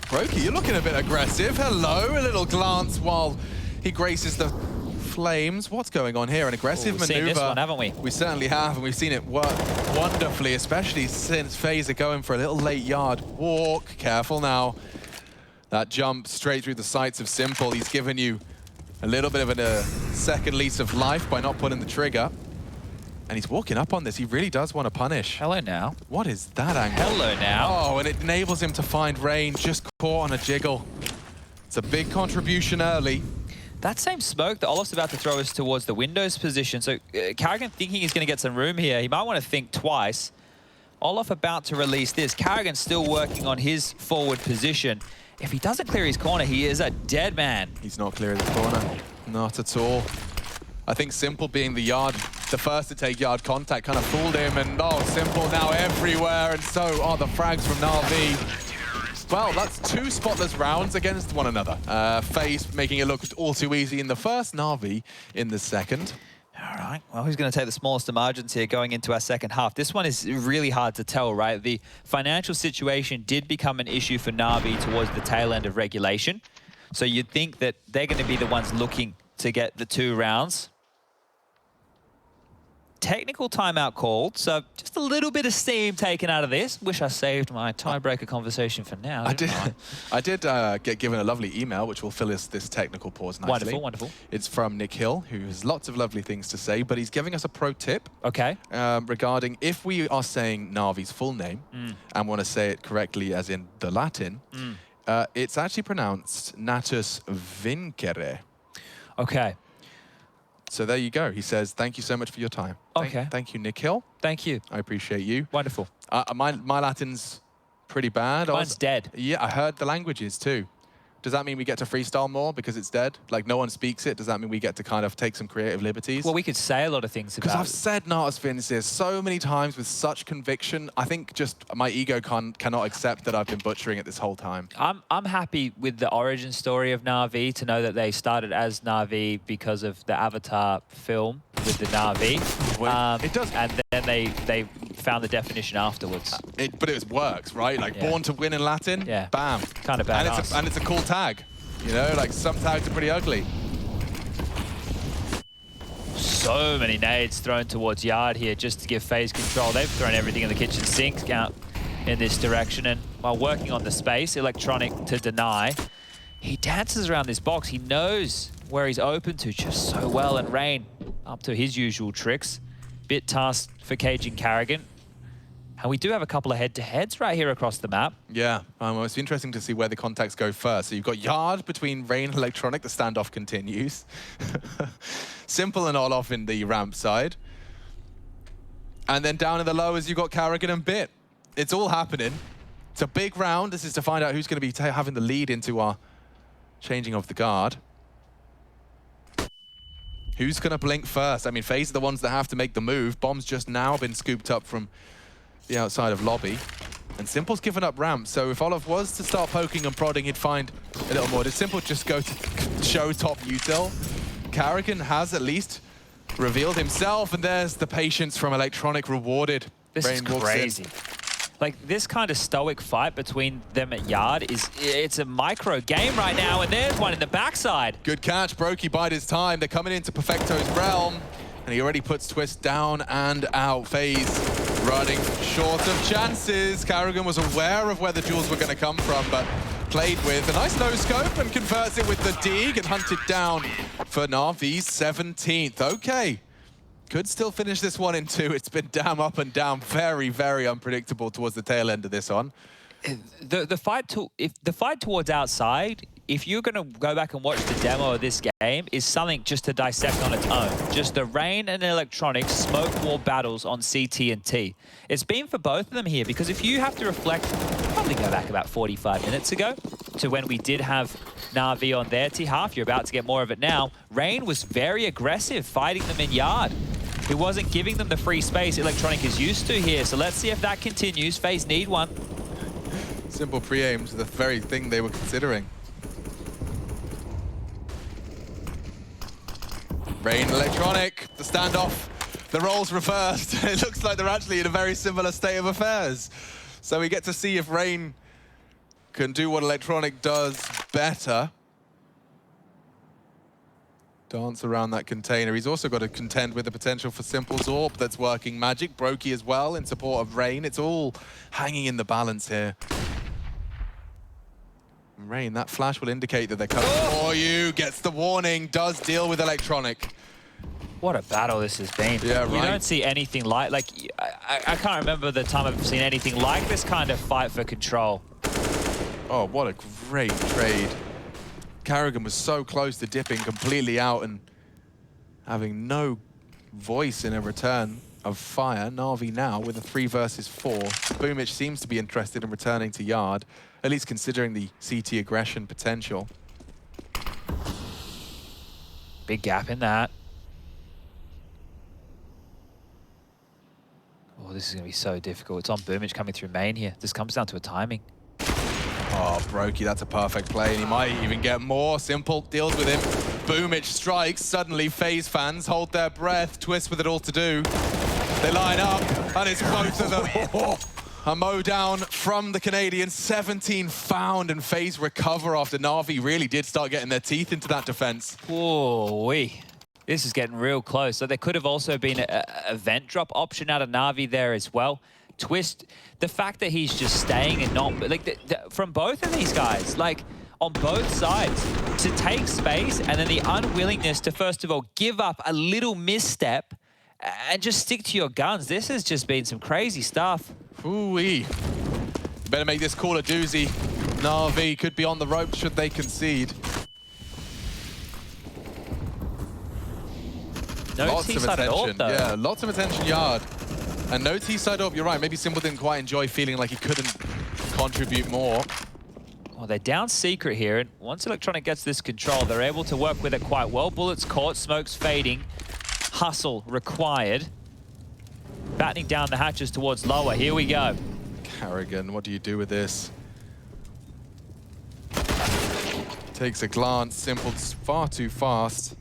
Roki, you're looking a bit aggressive. Hello, a little glance while he graces the flames. What's going on here? An aggressive maneuver. We've seen this one, haven't we? We certainly have, and we've seen it work wonderfully, especially since FaZe are going for a little late yard walk. Careful now. That jump straight through the sights of Simple. He's given you a little bit of a second lease of life by not pulling the trigger. And he's walking up on this. He really does want to punish. Hello now. What is that angle? Hello now. Oh, and it enables him to find Rain, just caught on a jiggle. It's a big contribution early. That same smoke that Olaf's about to throw is towards the Windows position. So karrigan thinking he's going to get some room here. He might want to think twice. Olaf about to release this. karrigan's still working on his forward position. If he doesn't clear his corner, he is a dead man. He's not clearing the corner. Not at all. I think Simple being the first to take yard contact kind of fooled him, and oh, Simple now everywhere, and so are the frags from Na'Vi. Well, that's 2 spotless rounds against one another. FaZe making it look all too easy in the first, Na'Vi in the second. All right, well, who's going to take the smallest of margins here going into our second half? This one is really hard to tell, right? The financial situation did become an issue for Na'Vi towards the tail end of regulation. So you'd think that they're going to be the ones looking to get the 2 rounds. Technical timeout called, so just a little bit of steam taken out of this. Wish I saved my tiebreaker conversation for now. I did get given a lovely email, which will fill this technical pause nicely. Wonderful, wonderful. It's from Nick Hill, who has lots of lovely things to say, but he's giving us a pro tip. Okay. Regarding if we are saying Na'Vi's full name and want to say it correctly as in the Latin, it's actually pronounced Natus Vincere. Okay. So there you go. He says, thank you so much for your time. Okay. Thank you, Nick Hill. Thank you. I appreciate you. Wonderful. My Latin's pretty bad. Mine's dead. Yeah, I heard the languages too. Does that mean we get to freestyle more because it's dead? Like no one speaks it? Does that mean we get to kind of take some creative liberties? Well, we could say a lot of things about it. Because I've said Natus Vincere so many times with such conviction. I think just my ego cannot accept that I've been butchering it this whole time. I'm happy with the origin story of Na'Vi, to know that they started as Na'Vi because of the Avatar film with the Na'Vi. Well, it does. And then they found the definition afterwards. But it works, right? Like born to win in Latin, yeah. Bam. Kind of badass. And it's a cool tag. You know, like some tags are pretty ugly. So many nades thrown towards Yard here just to give FaZe control. They've thrown everything in the kitchen sink out in this direction. And while working on the space, Electronic to deny. He dances around this box. He knows where he's open to just so well. And Rain, up to his usual tricks. Bit tasked for caging karrigan. And we do have a couple of head-to-heads right here across the map. Yeah, well, it's interesting to see where the contacts go first. So you've got Yard between Rain and Electronic. The standoff continues. Simple and all off in the ramp side. And then down in the lowers, you've got karrigan and Bit. It's all happening. It's a big round. This is to find out who's going to be having the lead into our changing of the guard. Who's going to blink first? I mean, FaZe are the ones that have to make the move. Bomb's just now been scooped up from the outside of lobby. And Simple's given up ramp, so if Olive was to start poking and prodding, he'd find a little more. Did Simple just go to show top util? karrigan has at least revealed himself, and there's the patience from Electronic rewarded. This is crazy. Like, this kind of stoic fight between them at Yard it's a micro game right now, and there's one in the backside. Good catch, Brokey bide his time. They're coming into Perfecto's realm, and he already puts Twist down and out. FaZe running short of chances. karrigan was aware of where the duels were going to come from, but played with a nice no-scope and converts it with the dig and hunted down for Na'Vi's 17th. Okay. Could still finish this one in 2. It's been damn up and down, very, very unpredictable towards the tail end of this one. The fight towards outside, if you're going to go back and watch the demo of this game, is something just to dissect on its own. Just the Rain and Electronic smoke war battles on CT and T. It's been for both of them here, because if you have to reflect, probably go back about 45 minutes ago to when we did have Na'Vi on their T-half. You're about to get more of it now. Rain was very aggressive, fighting them in Yard. He wasn't giving them the free space Electronic is used to here, so let's see if that continues. FaZe need one. Simple pre-aims, the very thing they were considering. Rain, Electronic, the standoff, the roles reversed. It looks like they're actually in a very similar state of affairs. So we get to see if Rain can do what Electronic does better. Dance around that container. He's also got to contend with the potential for Simple's AWP that's working magic. Brokey as well in support of Rain. It's all hanging in the balance here. Rain, that flash will indicate that they're coming for you. Gets the warning, does deal with Electronic. What a battle this has been. Yeah, right. You don't see anything like I can't remember the time I've seen anything like this kind of fight for control. Oh, what a great trade. karrigan was so close to dipping completely out and having no voice in a return of fire. Na'Vi now with a 3 versus 4. Boomich seems to be interested in returning to Yard, at least considering the CT aggression potential. Big gap in that. Oh, this is going to be so difficult. It's on Boomich coming through main here. This comes down to a timing. Oh, Brokey, that's a perfect play, and he might even get more. Simple deals with him. Boomich strikes. Suddenly, FaZe fans hold their breath. Twist with it all to do. They line up, and it's both of them. A mow down from the Canadians. 17 found, and FaZe recover after Na'Vi really did start getting their teeth into that defense. Whoa-wee. This is getting real close. So there could have also been a vent drop option out of Na'Vi there as well. Twist, the fact that he's just staying and not, like, from both of these guys, like, on both sides, to take space and then the unwillingness to, first of all, give up a little misstep and just stick to your guns. This has just been some crazy stuff. Ooh-wee. Better make this call a doozy. Na'Vi could be on the ropes should they concede. No Lots of T-side at all, attention. though. Yeah, lots of attention Yard. And no T-side up, you're right. Maybe Simple didn't quite enjoy feeling like he couldn't contribute more. Well, they're down secret here, and once Electronic gets this control, they're able to work with it quite well. Bullets caught, smoke's fading, hustle required. Battening down the hatches towards lower. Here we go. karrigan, what do you do with this? Takes a glance. Simple's far too fast.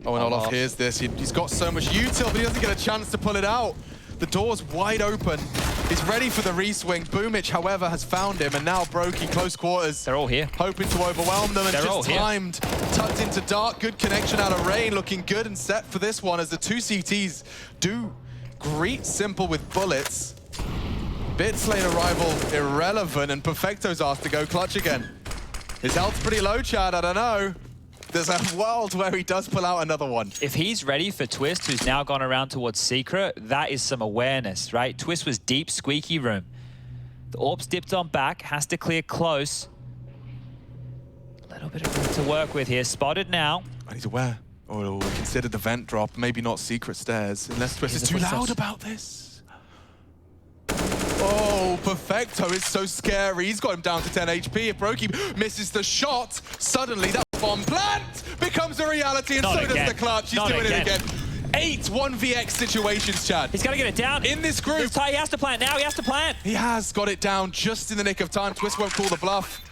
Oh, and Olaf hears this. He's got so much util, but he doesn't get a chance to pull it out. The door's wide open. He's ready for the re-swing. Boomich, however, has found him, and now Brokey, close quarters. They're all here. Hoping to overwhelm them, and They're all just here. timed. Tucked into dark, good connection out of Rain, looking good and set for this one as the 2 CTs do greet Simple with bullets. Bits lane arrival irrelevant, and Perfecto's asked to go clutch again. His health's pretty low, Chad, I don't know. There's a world where he does pull out another one. If he's ready for Twist, who's now gone around towards Secret, that is some awareness, right? Twist was deep, squeaky room. The Orb's dipped on back, has to clear close. A little bit of room to work with here. Spotted now. And he's aware. Or consider the vent drop, maybe not Secret stairs, unless Twist is too loud about this. Oh, Perfecto is so scary. He's got him down to 10 HP. If Brokey misses the shot, suddenly that bomb plant becomes a reality, and so does the clutch. He's doing it again. 8 1vx situations, Chad. He's got to get it down. In this group. He has to plant now. He has to plant. He has got it down just in the nick of time. Twist won't call the bluff.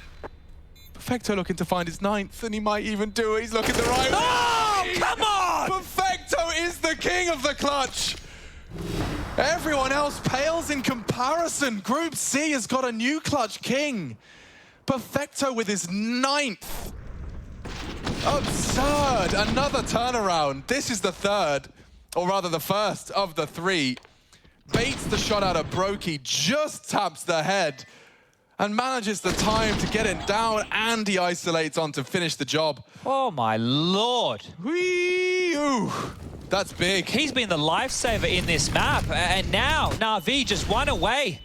Perfecto looking to find his 9th, and he might even do it. He's looking the right way. Oh, come on! Perfecto is the king of the clutch. Everyone else pales in comparison. Group C has got a new clutch king. Perfecto with his 9th. Absurd. Another turnaround. This is the 3rd, or rather the 1st of the 3. Baits the shot out of Brokey, just taps the head, and manages the time to get it down, and he isolates on to finish the job. Oh my lord. Whee-oo. That's big. He's been the lifesaver in this map, and now Na'Vi just one away.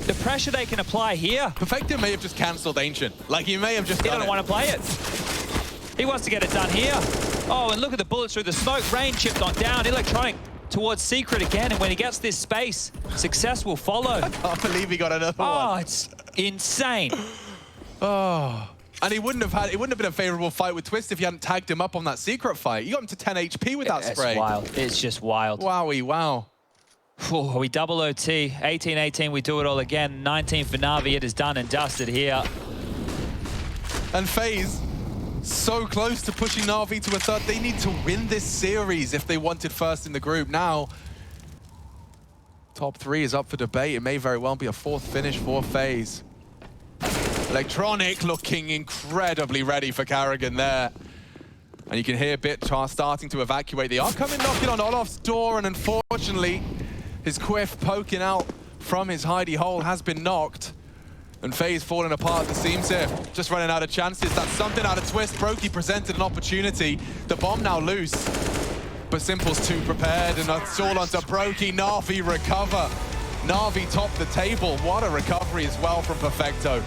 The pressure they can apply here. Perfecto may have just cancelled Ancient. Like, he may have just He done doesn't want to play it. He wants to get it done here. Oh, and look at the bullets through the smoke. Rain chipped on down. Electronic towards Secret again, and when he gets this space, success will follow. I can't believe he got another one. Oh, it's insane. Oh. And he wouldn't have been a favorable fight with Twist if you hadn't tagged him up on that Secret fight. You got him to 10 HP with that spray. It's wild. It's just wild. Wowie, wow. Whew, we double OT. 18-18, we do it all again. 19 for Na'Vi. It is done and dusted here. And FaZe, so close to pushing Na'Vi to a 3rd. They need to win this series if they wanted first in the group. Now, top 3 is up for debate. It may very well be a 4th finish for FaZe. Electronic looking incredibly ready for karrigan there. And you can hear Bitchar starting to evacuate. They are coming knocking on Olof's door, and unfortunately, his quiff poking out from his hidey hole has been knocked. And FaZe falling apart at the seams here. Just running out of chances. That's something out of Twist. Brokey presented an opportunity. The bomb now loose. But Simple's too prepared, and it's all onto Brokey. Na'Vi recover. Na'Vi top the table. What a recovery as well from Perfecto.